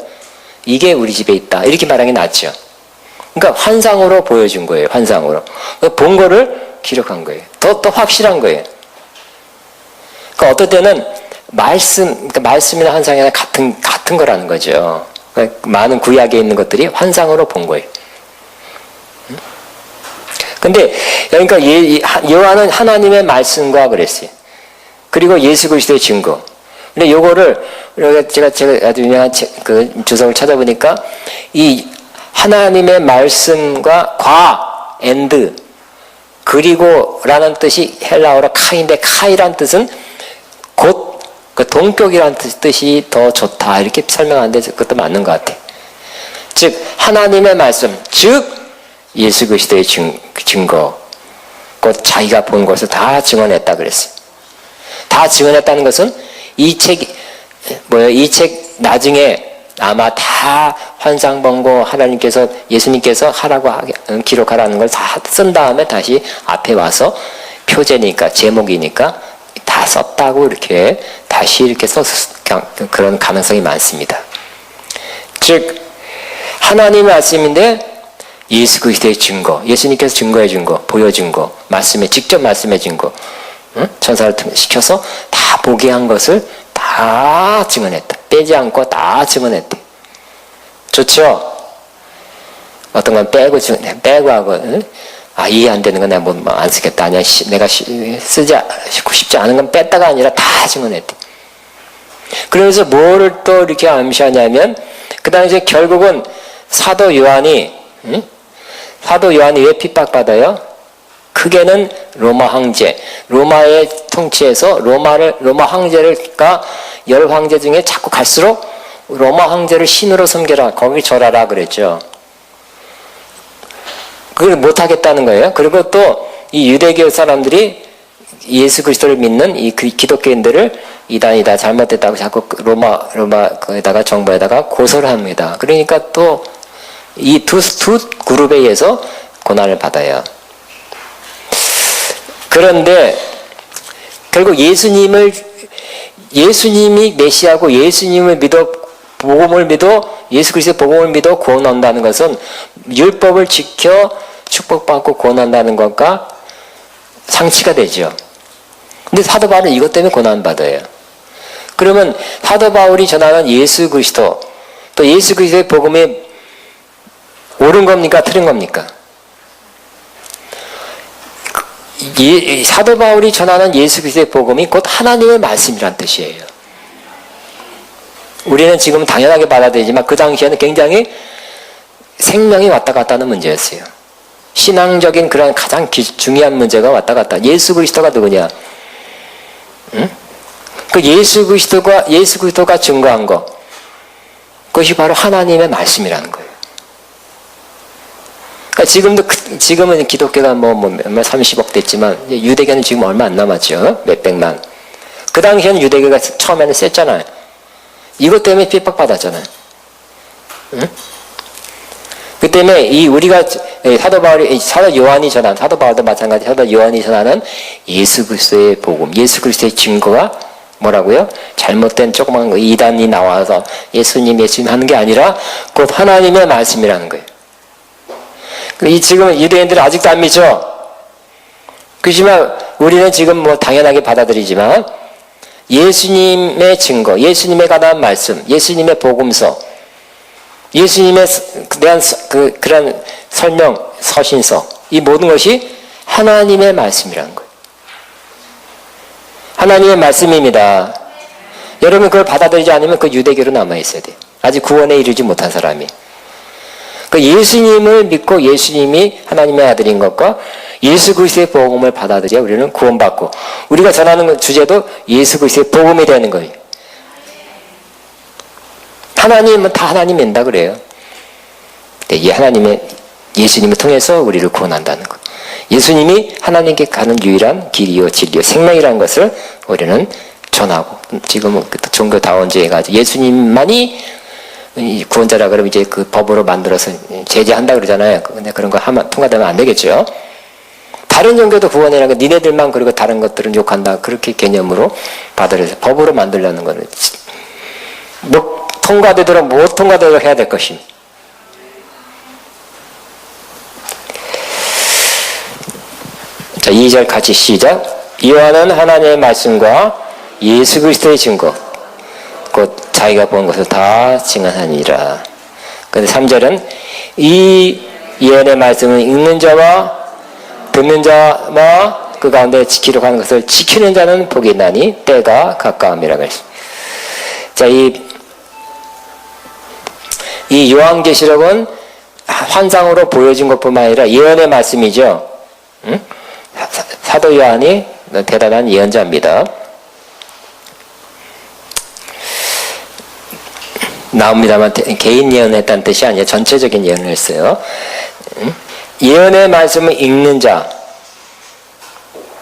이게 우리 집에 있다 이렇게 말하는 게 낫죠. 그러니까 환상으로 보여준 거예요. 환상으로 본 거를 기록한 거예요. 더 확실한 거예요. 그러니까 어떨 때는 말씀이나 환상이나 같은 거라는 거죠. 많은 구약에 있는 것들이 환상으로 본 거예요. 근데 그러니까 요한은 하나님의 말씀과 그랬어요. 그리고 예수 그리스도의 증거. 근데 요거를 제가 아주 유명한 그 주석을 찾아보니까 이 하나님의 말씀과 and 그리고라는 뜻이 헬라어로 카인데 카이란 뜻은 곧 그 동격이라는 뜻이 더 좋다 이렇게 설명하는데 그것도 맞는 것 같아요. 즉 하나님의 말씀 즉 예수 그리스도의 증거 곧 자기가 본 것을 다 증언했다 그랬어요. 다 증언했다는 것은 이 책 나중에 아마 다 환상 본 거 하나님께서 예수님께서 하라고 기록하라는 걸 다 쓴 다음에 다시 앞에 와서 표제니까 제목이니까 다 썼다고 이렇게 다시 이렇게 그런 가능성이 많습니다. 즉 하나님의 말씀인데 예수 그리스도의 증거, 예수님께서 증거해 준 거, 보여준 거, 직접 말씀해 준 거, 천사를 시켜서 다 보게 한 것을 다 증언했다. 빼지 않고 다 증언했대. 좋죠? 어떤 건 빼고 하고, 이해 안 되는 건 내가 뭐 안 쓰겠다. 아니야, 내가 쓰지 싶지 않은 건 뺐다가 아니라 다 증언했대. 그래서 뭐를 또 이렇게 암시하냐면, 그 당시에 결국은 사도 요한이 왜 핍박받아요? 크게는 로마 황제, 로마의 통치에서 로마 황제가 10황제 중에 자꾸 갈수록 로마 황제를 신으로 섬겨라, 거기 절하라 그랬죠. 그걸 못하겠다는 거예요. 그리고 또 이 유대교 사람들이 예수 그리스도를 믿는 이 기독교인들을 이단이다, 잘못됐다고 자꾸 로마 거에다가 정부에다가 고소를 합니다. 그러니까 또 이 두 그룹에 의해서 고난을 받아요. 그런데 결국 예수님이 메시아고 예수님을 복음을 믿어 예수 그리스도의 복음을 믿어 구원한다는 것은 율법을 지켜 축복받고 구원한다는 것과 상치가 되죠. 근데 사도 바울은 이것 때문에 고난받아요. 그러면 사도 바울이 전하는 예수 그리스도 또 예수 그리스도의 복음이 옳은 겁니까? 틀린 겁니까? 사도 바울이 전하는 예수 그리스도의 복음이 곧 하나님의 말씀이란 뜻이에요. 우리는 지금 당연하게 받아들이지만 그 당시에는 굉장히 생명이 왔다 갔다 하는 문제였어요. 신앙적인 그런 가장 중요한 문제가 왔다 갔다. 예수 그리스도가 누구냐? 응? 그 예수 그리스도가 증거한 것, 그것이 바로 하나님의 말씀이라는 거예요. 그러니까 지금은 기독교가 뭐 30억 됐지만 유대교는 지금 얼마 안 남았죠. 몇백만. 그 당시에는 유대교가 처음에는 셌잖아요. 이것 때문에 핍박받았잖아요. 응? 그 때문에 우리가 사도 요한이 전한, 사도 바울도 마찬가지, 사도 요한이 전하는 예수 그리스도의 복음, 예수 그리스도의 증거가 뭐라고요? 잘못된 조그만 이단이 나와서 예수님 하는 게 아니라 곧 하나님의 말씀이라는 거예요. 지금 유대인들은 아직도 안 믿죠? 그렇지만 우리는 지금 뭐 당연하게 받아들이지만 예수님의 증거, 예수님에 관한 말씀, 예수님의 복음서, 예수님에 대한 그런 설명, 서신서, 이 모든 것이 하나님의 말씀이라는 거예요. 하나님의 말씀입니다. 여러분 그걸 받아들이지 않으면 그 유대교로 남아있어야 돼요. 아직 구원에 이르지 못한 사람이. 그 예수님을 믿고 예수님이 하나님의 아들인 것과 예수 그리스도의 복음을 받아들여야 우리는 구원받고 우리가 전하는 주제도 예수 그리스도의 복음이 되는 거예요. 하나님은 다 하나님 인다 그래요. 이 예수님을 통해서 우리를 구원한다는 것. 예수님이 하나님께 가는 유일한 길이요 진리요 생명이라는 것을 우리는 전하고 지금은 종교다원주의 가지고 예수님만이 구원자라 그러면 이제 그 법으로 만들어서 제재한다 그러잖아요. 근데 그런 거 통과되면 안 되겠죠. 다른 종교도 구원이라는 거 니네들만 그리고 다른 것들은 욕한다 그렇게 개념으로 받아들여서 법으로 만들려는 거는 뭐 통과되도록 못 통과되도록 해야 될 것입니다. 자, 2절 같이 시작. 요한은 하나님의 말씀과 예수 그리스도의 증거 곧 자기가 본 것을 다 증언하니라. 근데 3절은 이 예언의 말씀을 읽는 자와 듣는 자와 그 가운데 지키려고 하는 것을 지키는 자는 복이 있나니 때가 가까움이라 그랬습니다. 자, 이 요한계시록은 환상으로 보여진 것뿐만 아니라 예언의 말씀이죠. 응? 사도 요한이 대단한 예언자입니다. 나옵니다만 개인 예언했다는 뜻이 아니라 전체적인 예언을 했어요. 예언의 말씀을 읽는 자,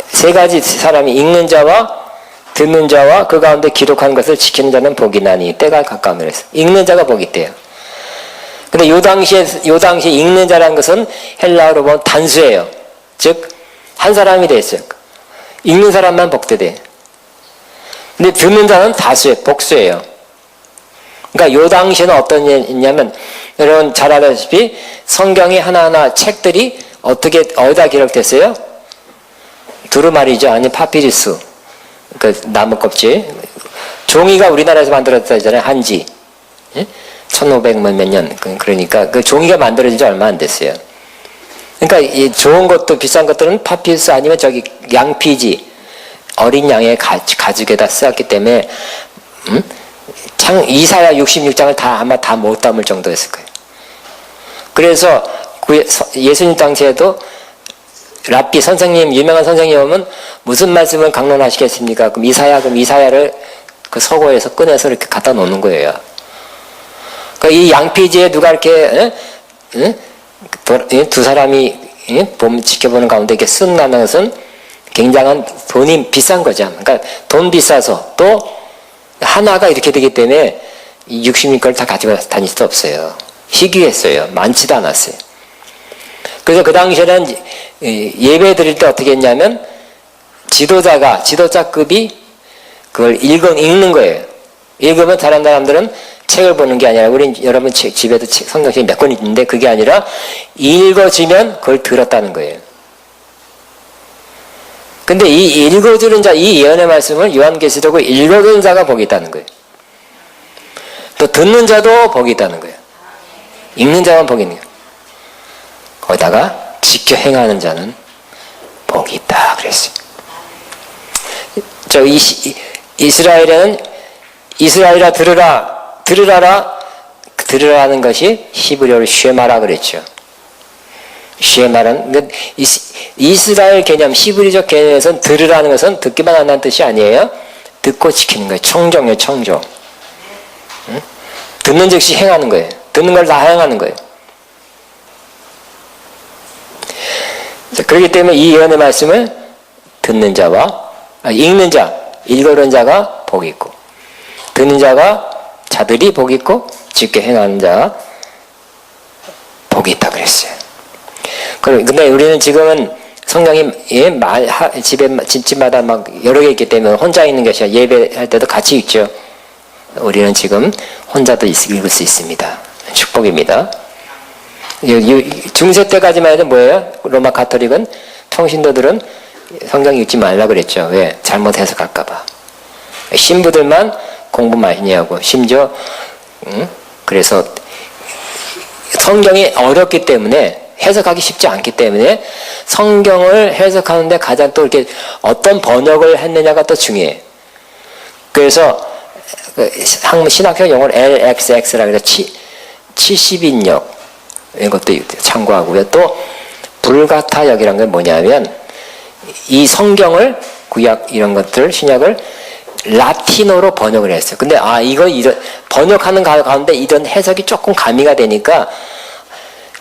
세 가지 사람이 읽는 자와 듣는 자와 그 가운데 기록한 것을 지키는 자는 복이 나니 때가 가까움이라 했어요. 읽는 자가 복이 있대요. 근데 요 당시에 읽는 자라는 것은 헬라어로 보면 단수예요. 즉 한 사람이 돼 있어요. 읽는 사람만 복되대. 근데 듣는 자는 다수예요. 복수예요. 그러니까 요 당시에는 어떤 일이 있냐면, 여러분 잘 알다시피 성경이 하나하나 책들이 어디다 기록됐어요? 두루마리죠. 아니 파피루스. 그 나무 껍질. 종이가 우리나라에서 만들어졌잖아요. 한지. 1500몇 년. 그러니까 그 종이가 만들어진 지 얼마 안 됐어요. 그러니까 이 좋은 것도 비싼 것들은 파피루스 아니면 저기 양피지. 어린 양의 가죽에다 쓰였기 때문에 이사야 66장을 아마 다 못 담을 정도였을 거예요. 그래서 예수님 당시에도 랍비 선생님, 유명한 선생님 오면 무슨 말씀을 강론하시겠습니까? 그럼 이사야를 그 서고에서 꺼내서 이렇게 갖다 놓는 거예요. 그러니까 이 양피지에 누가 이렇게 두 사람이 지켜보는 가운데 이렇게 쓴 것은 굉장한 돈이 비싼 거죠. 그러니까 돈 비싸서 또 하나가 이렇게 되기 때문에 66걸 다 가지고 다닐 수 없어요. 희귀했어요. 많지도 않았어요. 그래서 그 당시에는 예배 드릴 때 어떻게 했냐면 지도자급이 그걸 읽는 거예요. 읽으면 다른 사람들은 책을 보는 게 아니라 여러분 집에도 성경책이 몇 권 있는데 그게 아니라 읽어지면 그걸 들었다는 거예요. 근데 이 읽어주는 자, 이 예언의 말씀을 요한계시록을 읽어주는 자가 복이 있다는 거예요. 또 듣는 자도 복이 있다는 거예요. 읽는 자만 복이 있는 거예요. 거기다가 지켜 행하는 자는 복이 있다 그랬어요. 이스라엘아 들으라는 것이 히브리어로 쉐마라 그랬죠. 쉐마는 이스라엘 개념, 히브리적 개념에서는 들으라는 것은 듣기만 한다는 뜻이 아니에요. 듣고 지키는 거예요. 청정이에요. 청정. 응? 듣는 즉시 행하는 거예요. 듣는 걸 다 행하는 거예요. 자, 그렇기 때문에 이 예언의 말씀을 듣는 자와 읽는 자, 읽어는 자가 복이 있고 듣는 자들이 복이 있고 지켜 행하는 자가 복이 있다 그랬어요. 근데 우리는 지금은 성경이 집마다 막 여러 개 있기 때문에 혼자 있는 것이 아니라 예배할 때도 같이 읽죠. 우리는 지금 혼자도 읽을 수 있습니다. 축복입니다. 중세 때까지만 해도 뭐예요? 로마 가톨릭은 평신도들은 성경 읽지 말라 그랬죠. 왜? 잘못 해석할까봐. 신부들만 공부 많이 하고 심지어 그래서 성경이 어렵기 때문에 해석하기 쉽지 않기 때문에 성경을 해석하는데 가장 또 이렇게 어떤 번역을 했느냐가 또 중요해. 그래서 신학적 용어로 LXX라고 해서 70인역 이것도 참고하고요. 또 불가타역이라는 건 뭐냐면 이 성경을 구약 이런 것들 신약을 라틴어로 번역을 했어요. 근데 이런 번역하는 가운데 이런 해석이 조금 가미가 되니까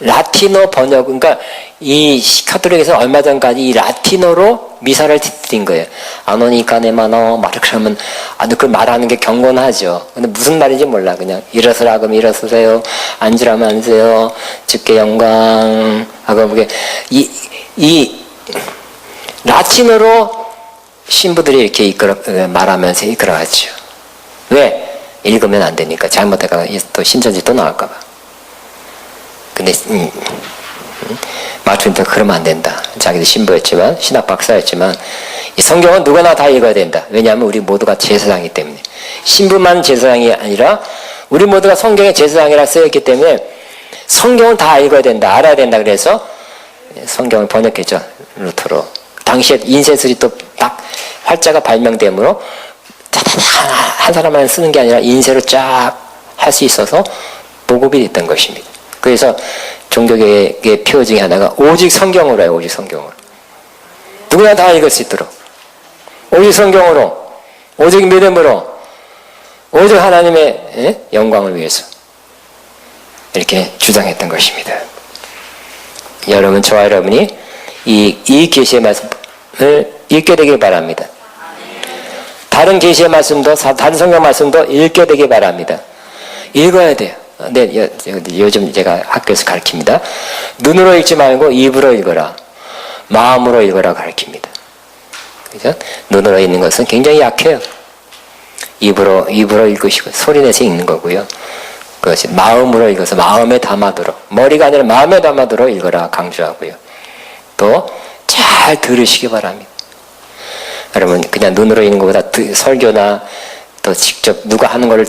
라틴어 번역, 그러니까 이 카톨릭에서 얼마 전까지 이 라틴어로 미사를 드린 거예요. 아노니카네마노 막 이렇게 하면 그 말하는 게 경건하죠. 근데 무슨 말인지 몰라. 그냥 일어서라 그러면 일어서세요. 앉으라면 앉으세요. 주께 영광 하고 그게 이 라틴어로 신부들이 이렇게 말하면서 이끌어가죠. 왜? 읽으면 안 되니까. 잘못해가 또 신천지 또 나올까봐. 근데 마트인터 그러면 안 된다. 자기도 신부였지만 신학 박사였지만 이 성경은 누구나 다 읽어야 된다. 왜냐하면 우리 모두가 제사장이기 때문에 신부만 제사장이 아니라 우리 모두가 성경에 제사장이라 쓰였기 때문에 성경을 다 읽어야 된다, 알아야 된다. 그래서 성경을 번역했죠, 루터로. 당시에 인쇄술이 또 딱 활자가 발명되므로 한 사람만 쓰는 게 아니라 인쇄로 쫙 할 수 있어서 보급이 됐던 것입니다. 그래서 종교개혁의 표 중에 하나가 오직 성경으로 해요. 오직 성경으로. 누구나 다 읽을 수 있도록. 오직 성경으로, 오직 믿음으로, 오직 하나님의 영광을 위해서 이렇게 주장했던 것입니다. 여러분, 저와 여러분이 이 계시의 말씀을 읽게 되길 바랍니다. 다른 계시의 말씀도, 다른 성경 말씀도 읽게 되길 바랍니다. 읽어야 돼요. 네, 요즘 제가 학교에서 가르칩니다. 눈으로 읽지 말고 입으로 읽어라. 마음으로 읽어라 가르칩니다. 그죠? 눈으로 읽는 것은 굉장히 약해요. 입으로 읽으시고 소리내서 읽는 거고요. 그것이 마음으로 읽어서 마음에 담아들어, 머리가 아니라 마음에 담아들어 읽어라 강조하고요. 또 잘 들으시기 바랍니다. 여러분, 그냥 눈으로 읽는 것보다 설교나 또 직접 누가 하는 거를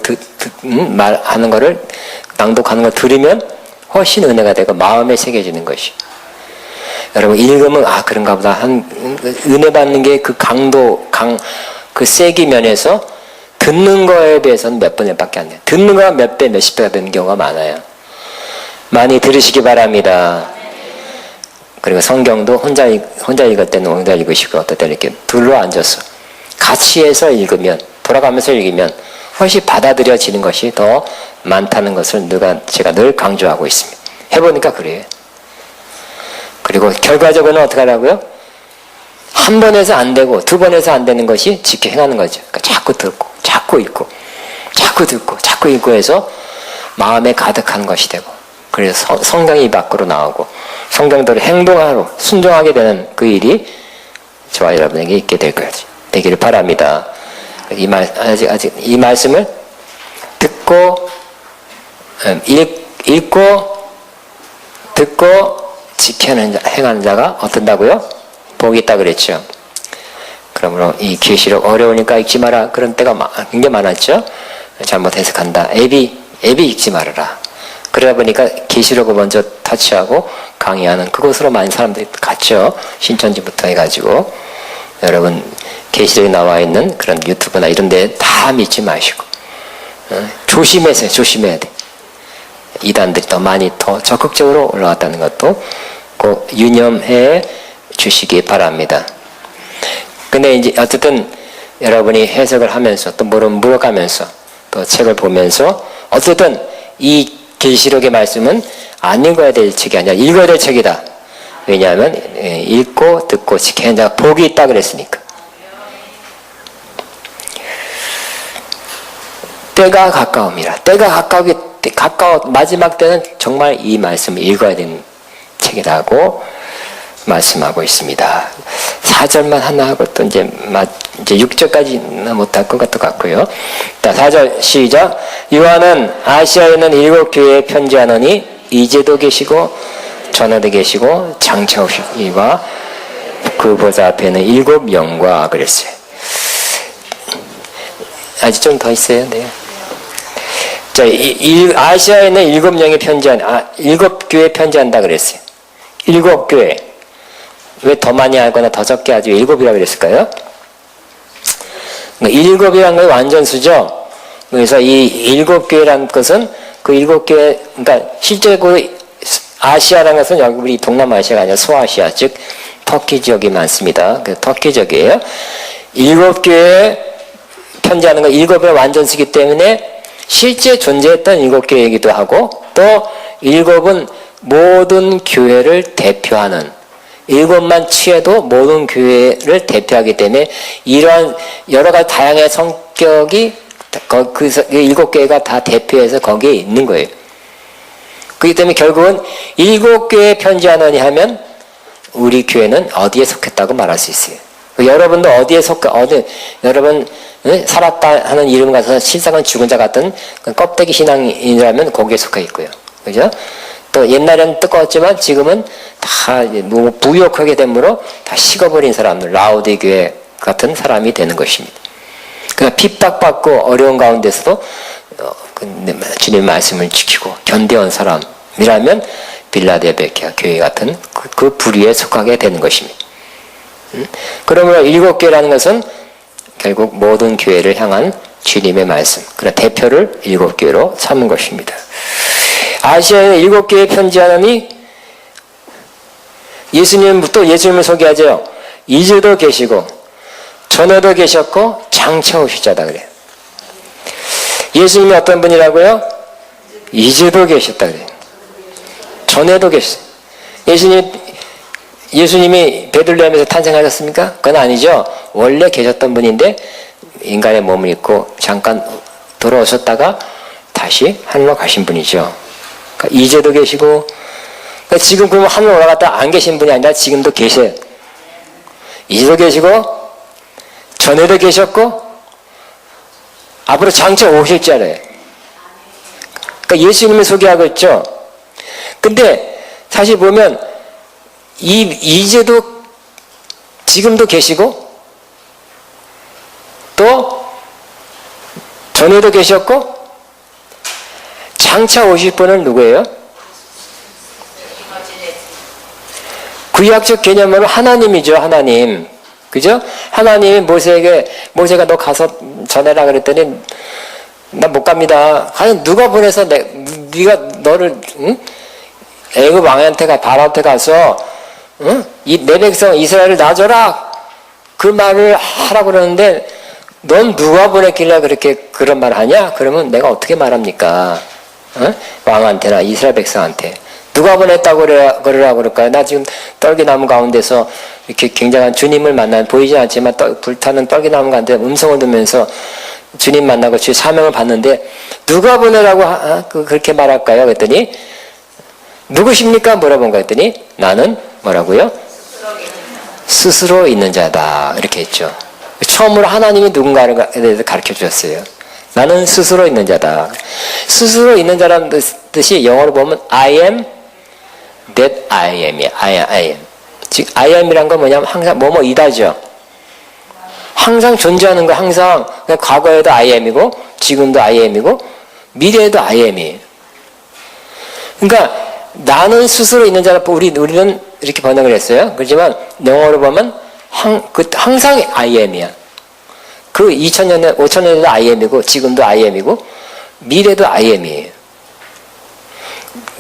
말하는 거를 낭독하는 걸 들으면 훨씬 은혜가 되고 마음에 새겨지는 것이. 여러분, 읽으면 그런가 보다 은혜 받는 게 그 그 세기 면에서 듣는 거에 비해서는 몇 번밖에 안 돼요. 듣는 거가 몇 배, 몇십 배가 되는 경우가 많아요. 많이 들으시기 바랍니다. 그리고 성경도 혼자 읽을 때는 혼자 읽으시고, 어떨 때는 이렇게 둘러 앉아서 같이 해서 읽으면, 돌아가면서 읽으면 훨씬 받아들여지는 것이 더 많다는 것을 제가 늘 강조하고 있습니다. 해보니까 그래요. 그리고 결과적으로는 어떻게 하라고요? 한 번 해서 안 되고 두 번 해서 안 되는 것이 지켜 행하는 거죠. 그러니까 자꾸 듣고 자꾸 읽고 자꾸 듣고 자꾸 읽고 해서 마음에 가득한 것이 되고, 그래서 성경이 이 밖으로 나오고 성경대로 행동하러 순종하게 되는 그 일이 저와 여러분에게 있게 되기를 바랍니다. 아직 이 말씀을 듣고 읽고 듣고 행하는 자가 어떤다고요? 복이 있다 그랬죠. 그러므로 이 계시록 어려우니까 읽지 마라, 그런 때가 굉장히 많았죠. 잘못 해석한다, 애비 읽지 말아라. 그러다 보니까 계시록을 먼저 터치하고 강의하는 그곳으로 많은 사람들이 갔죠. 신천지부터 해가지고. 여러분, 계시록에 나와 있는 그런 유튜브나 이런 데 다 믿지 마시고 조심해야 돼. 이단들이 더 적극적으로 올라왔다는 것도 꼭 유념해 주시기 바랍니다. 근데 이제 어쨌든 여러분이 해석을 하면서 또 물어가면서 또 책을 보면서 어쨌든 이 계시록의 말씀은 안 읽어야 될 책이 아니라 읽어야 될 책이다. 왜냐하면 읽고 듣고 지켜야 한다, 복이 있다 그랬으니까. 때가 가까움이라. 때가 가까워 마지막 때는 정말 이 말씀을 읽어야 되는 책이라고 말씀하고 있습니다. 4절만 하나 하고 또 이제 6절까지는 못할 것 같고요. 자, 4절 시작. 요한은 아시아에 있는 7 교회에 편지하노니 이제도 계시고 전에도 계시고 장차 오시기와 그 보좌 앞에는 7 영과 그랬어요. 아직 좀 더 있어요. 네. 자, 아시아에 있는 7 명이 편지한 7 교회에 편지한다 그랬어요. 7 교회. 왜 더 많이 하거나 더 적게 하지 7이라고 그랬을까요? 7이라는 건 완전수죠. 그래서 이 7 교회라는 것은 그 7 교회, 그러니까 실제로 아시아라는 것은 여기 우리 동남아시아가 아니라 소아시아, 즉 터키 지역이 많습니다. 그 터키 지역이에요. 7 교회에 편지하는 건 7의 완전수이기 때문에 실제 존재했던 7 교회이기도 하고, 또 7은 모든 교회를 대표하는, 7만 취해도 모든 교회를 대표하기 때문에 이러한 여러 가지 다양한 성격이 그 7 교회가 다 대표해서 거기에 있는 거예요. 그렇기 때문에 결국은 7 교회에 편지하느니 하면 우리 교회는 어디에 속했다고 말할 수 있어요. 여러분도 여러분 살았다 하는 이름 가서 실상은 죽은 자 같은 껍데기 신앙이라면 거기에 속해 있고요. 그죠? 또 옛날에는 뜨거웠지만 지금은 다 무역하게 되므로 다 식어버린 사람들, 라오디 교회 같은 사람이 되는 것입니다. 그러니까 핍박받고 어려운 가운데서도 주님의 말씀을 지키고 견뎌온 사람이라면 빌라델베키아 교회 같은 그 부류에 속하게 되는 것입니다. 그러므로 7교회라는 것은 결국 모든 교회를 향한 주님의 말씀, 그런 대표를 7교회로 삼은 것입니다. 아시아의 7교회에 편지하느니 예수님을 소개하죠. 이제도 계시고 전에도 계셨고 장차 오실 자다 그래요. 예수님이 어떤 분이라고요? 이제도 계셨다 그래요. 전에도 계셨어요. 예수님이 베들레헴에서 탄생하셨습니까? 그건 아니죠. 원래 계셨던 분인데 인간의 몸을 입고 잠깐 돌아오셨다가 다시 하늘로 가신 분이죠. 그러니까 이제도 계시고, 그러니까 지금 그러면 하늘 올라갔다 안 계신 분이 아니라 지금도 계셔요. 이제도 계시고 전에도 계셨고 앞으로 장차 오실 자래요. 그러니까 예수님을 소개하고 있죠. 근데 사실 보면 이제도 지금도 계시고 또 전에도 계셨고 장차 오실 분은 누구예요? 구약적 개념으로 하나님이죠. 하나님. 그죠? 하나님이 모세가 너 가서 전해라 그랬더니 나 못 갑니다. 과연 누가 보내서 네가 너를 애굽 왕한테 바로한테 가서 내 백성 이스라엘을 놔줘라 그 말을 하라고 그러는데 넌 누가 보냈길래 그런 말 하냐? 그러면 내가 어떻게 말합니까? 왕한테나 이스라엘 백성한테 누가 보냈다고 그러라고 그럴까요? 나 지금 떨기나무 가운데서 이렇게 굉장한 주님을 보이지 않지만 불타는 떨기나무 가운데 음성을 듣면서 주님 만나고 주의 사명을 받는데 누가 보내라고 그렇게 말할까요? 그랬더니 누구십니까? 물어본 거 했더니 나는 뭐라고요? 스스로 있는 자다 이렇게 했죠. 처음으로 하나님이 누군가에 대해서 가르쳐 주셨어요. 나는 스스로 있는 자다. 스스로 있는 자라는 뜻이 영어로 보면 I am that I am이야. I am. 즉 I am이란 건 뭐냐면 항상 뭐뭐이다죠. 항상 존재하는 거 항상 과거에도 I am이고 지금도 I am이고 미래에도 I am이에요. 그러니까 나는 스스로 있는 자라 우리는 이렇게 번역을 했어요. 그렇지만 영어로 보면 항상 I am이야. 그 2000년에 5000년에도 I am이고 지금도 I am이고 미래도 I am이에요.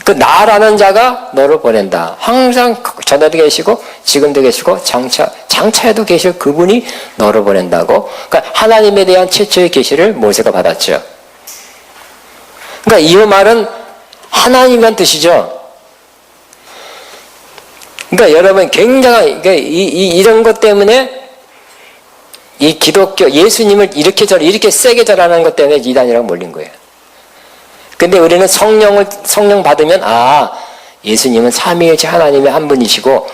그 나라는 자가 너를 보낸다. 항상 전에도 계시고 지금도 계시고 장차에도 계실 그분이 너를 보낸다고. 그러니까 하나님에 대한 최초의 계시를 모세가 받았죠. 그러니까 이 말은 하나님이란 뜻이죠. 그러니까 여러분 굉장한 이런 것 때문에 이 기독교 예수님을 이렇게 세게 절하는 것 때문에 이단이라고 몰린 거예요. 근데 우리는 성령 받으면 예수님은 삼위일체 하나님의 한 분이시고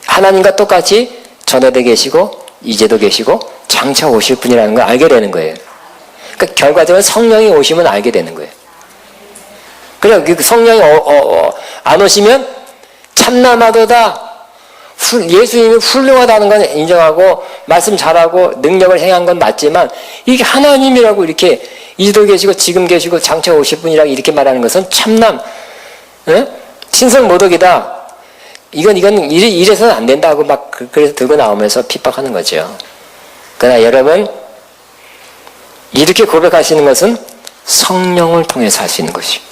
하나님과 똑같이 전에도 계시고 이제도 계시고 장차 오실 분이라는 걸 알게 되는 거예요. 그러니까 결과적으로 성령이 오시면 알게 되는 거예요. 그래서 성령이 안 오시면 참나마도다 예수님이 훌륭하다는 건 인정하고 말씀 잘하고 능력을 행한 건 맞지만 이게 하나님이라고 이렇게 이제도 계시고 지금 계시고 장차 오실 분이라고 이렇게 말하는 것은 참남 신성모독이다. 이건 이래서는 안 된다고 그래서 들고 나오면서 핍박하는 거죠. 그러나 여러분 이렇게 고백하시는 것은 성령을 통해서 할 수 있는 것이에요.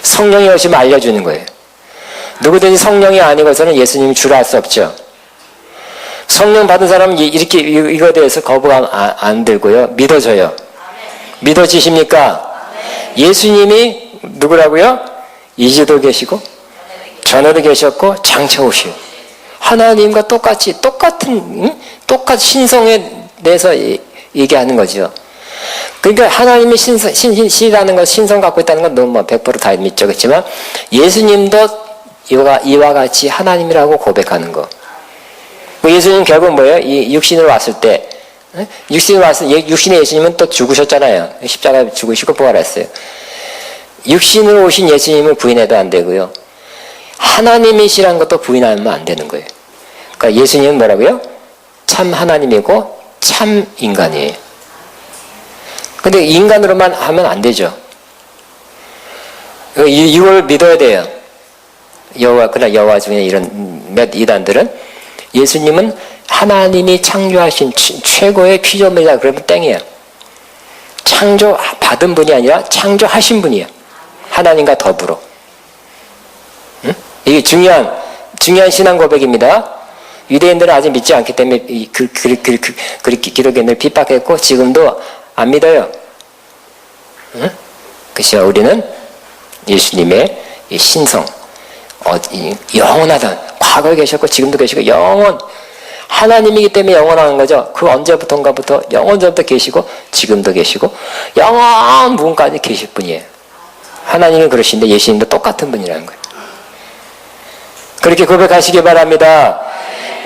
성령이 오시면 알려주는 거예요. 누구든지 성령이 아니고서는 예수님이 주라 할 수 없죠. 성령 받은 사람은 이렇게 이거에 대해서 거부감 안 들고요. 믿어져요. 믿어지십니까? 예수님이 누구라고요? 이제도 계시고 전에도 계셨고 장차 오시오. 하나님과 똑같은 신성에 대해서 얘기하는 거죠. 그러니까 하나님이 신이라는 것, 신성 갖고 있다는 건 너무 100% 다 믿죠. 그렇지만 예수님도 이와 같이 하나님이라고 고백하는 거. 예수님 결국 뭐예요? 이 육신으로 왔을 때, 육신의 예수님은 또 죽으셨잖아요. 십자가에 죽으시고 부활했어요. 육신으로 오신 예수님을 부인해도 안 되고요. 하나님이시라는 것도 부인하면 안 되는 거예요. 그러니까 예수님은 뭐라고요? 참 하나님이고 참 인간이에요. 근데 인간으로만 하면 안 되죠. 이걸 믿어야 돼요. 그러나 여호와 중에 이런 몇 이단들은 예수님은 하나님이 창조하신 최고의 피조물이다 그러면 땡이에요. 창조받은 분이 아니라 창조하신 분이에요. 하나님과 더불어. 응? 이게 중요한 신앙 고백입니다. 유대인들은 아직 믿지 않기 때문에 기독교인을 핍박했고 지금도 안 믿어요. 응? 그렇지만 우리는 예수님의 이 신성, 영원하다. 과거에 계셨고 지금도 계시고 영원. 하나님이기 때문에 영원한 거죠. 그 언제부턴가부터 영원 전부터 계시고 지금도 계시고 영원 무궁까지 계실 분이에요. 하나님이 그러신데 예수님도 똑같은 분이라는 거예요. 그렇게 고백하시기 바랍니다.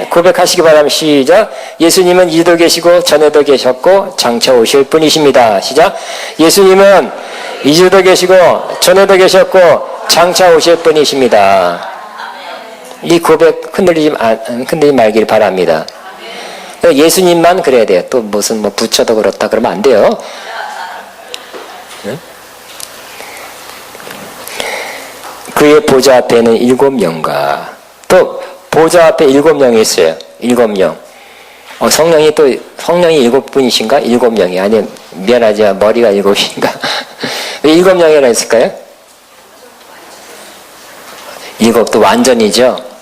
고백하시기 바랍니다. 시작. 예수님은 이제도 계시고 전에도 계셨고 장차 오실 분이십니다. 시작. 예수님은 이제도 계시고 전에도 계셨고 장차 오실 분이십니다. 이 고백 흔들리지 말길 바랍니다. 예수님만 그래야 돼요. 또 무슨 부처도 그렇다 그러면 안 돼요. 응? 그의 보좌 앞에는 7영과 또 보좌 앞에 7영이 있어요. 7영. 성령이 7분이신가? 7영이 아니 미안하지만 머리가 7인가? 왜 7영이라 했을까요? 7도 완전이죠.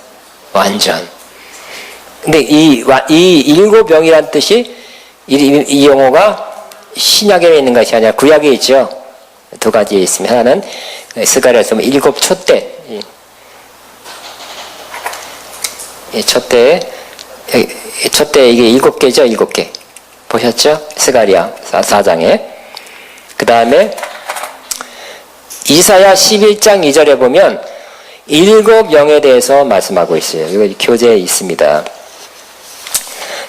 완전. 근데 이 7영이란 뜻이 이 용어가 신약에 있는 것이 아니라 구약에 있죠. 두 가지 있습니다. 하나는 스가랴에서 7 촛대. 촛대 이게 7개죠. 7개. 보셨죠? 스가랴 4장에. 그 다음에 이사야 11장 2절에 보면 7영에 대해서 말씀하고 있어요. 이거 교재에 있습니다.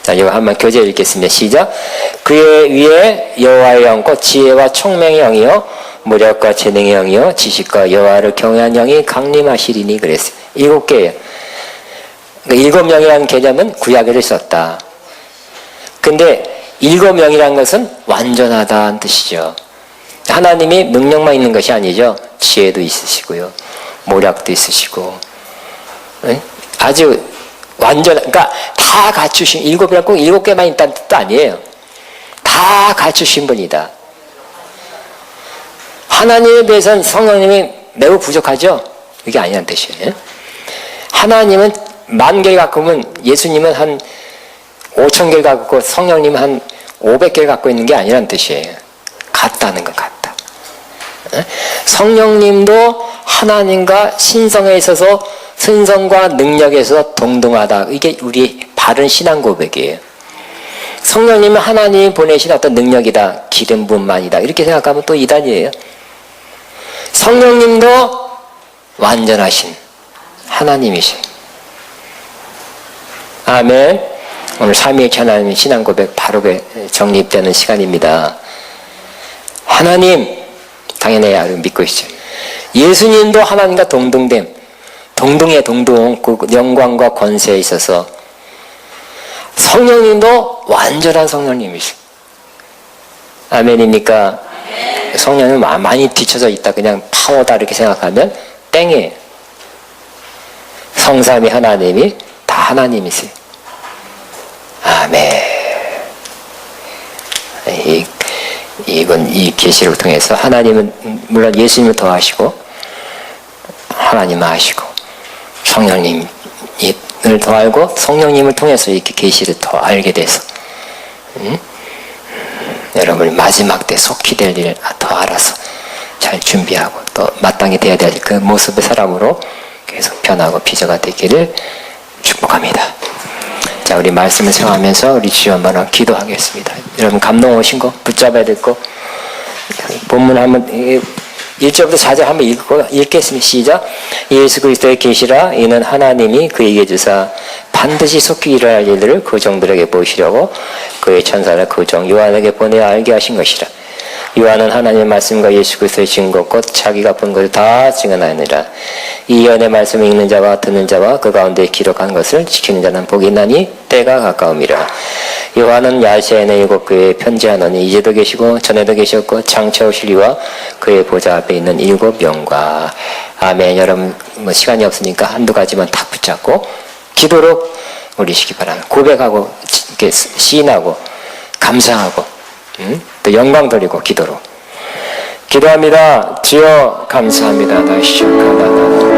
자, 이거 한번 교재 읽겠습니다. 시작. 그의 위에 여호와의 영, 곧 지혜와 총명의 영이요, 무력과 재능의 영이요, 지식과 여호와를 경외한 영이 강림하시리니 그랬어요. 7개예요. 그러니까 7영이라는 개념은 구약에를 썼다. 근데 7영이라는 것은 완전하다는 뜻이죠. 하나님이 능력만 있는 것이 아니죠. 지혜도 있으시고요. 모략도 있으시고, 아주 그러니까 다 갖추신, 7이라고 꼭 7개만 있다는 뜻도 아니에요. 다 갖추신 분이다. 하나님에 대해서는 성령님이 매우 부족하죠? 이게 아니란 뜻이에요. 하나님은 10,000개를 갖고 오면 예수님은 한 5,000개를 갖고 있고 성령님은 한 500개를 갖고 있는 게 아니란 뜻이에요. 같다는 것 같다. 성령님도 하나님과 신성에 있어서 신성과 능력에 있어서 동등하다. 이게 우리 바른 신앙 고백이에요. 성령님은 하나님이 보내신 어떤 능력이다. 기름 부음만이다. 이렇게 생각하면 또 이단이에요. 성령님도 완전하신 하나님이신. 아멘. 오늘 삼위일체 하나님의 신앙 고백 바르게 정립되는 시간입니다. 하나님 당연히 믿고 있죠. 예수님도 하나님과 동등됨, 동등의 동등, 그 영광과 권세에 있어서 성령님도 완전한 성령님이시죠. 아멘입니까? 아멘. 성령은 많이 뒤쳐져 있다, 그냥 파워다 이렇게 생각하면 땡이에요. 성삼위 하나님이 다 하나님이세요. 아멘. 이건 이 계시를 통해서 하나님은 물론 예수님을 더하시고 하나님을 하시고 성령님을 더 알고 성령님을 통해서 이렇게 계시를 더 알게 돼서 여러분이 마지막 때 속히 될 일을 더 알아서 잘 준비하고 또 마땅히 되어야 될 그 모습의 사람으로 계속 변하고 비저가 되기를 축복합니다. 자, 우리 말씀을 생각하면서 우리 주여 한번 기도하겠습니다. 여러분 감동 오신 거 붙잡아야 될 거 본문 한번 1절부터 4절 한번 읽겠습니다. 시작. 예수 그리스도의 계시라 이는 하나님이 그에게 주사 반드시 속히 일어날 일들을 그 종들에게 보이시려고 그의 천사를 그 종 요한에게 보내어 알게 하신 것이라. 요한은 하나님의 말씀과 예수 그리스도의 증거 곧 자기가 본 것을 다 증언하느니라. 이 예언의 말씀을 읽는 자와 듣는 자와 그 가운데 기록한 것을 지키는 자는 복이 있나니 때가 가까움이라. 요한은 야시아에 있는 7교회에 편지하노니 이제도 계시고 전에도 계셨고 장차 오실 이와 그의 보좌 앞에 있는 7명과 아멘. 여러분 시간이 없으니까 한두 가지만 딱 붙잡고 기도로 올리시기 바랍니다. 고백하고 이렇게 시인하고 감사하고 또 영광 돌리고 기도로 기도합니다. 주여 감사합니다. 다시 시작하다.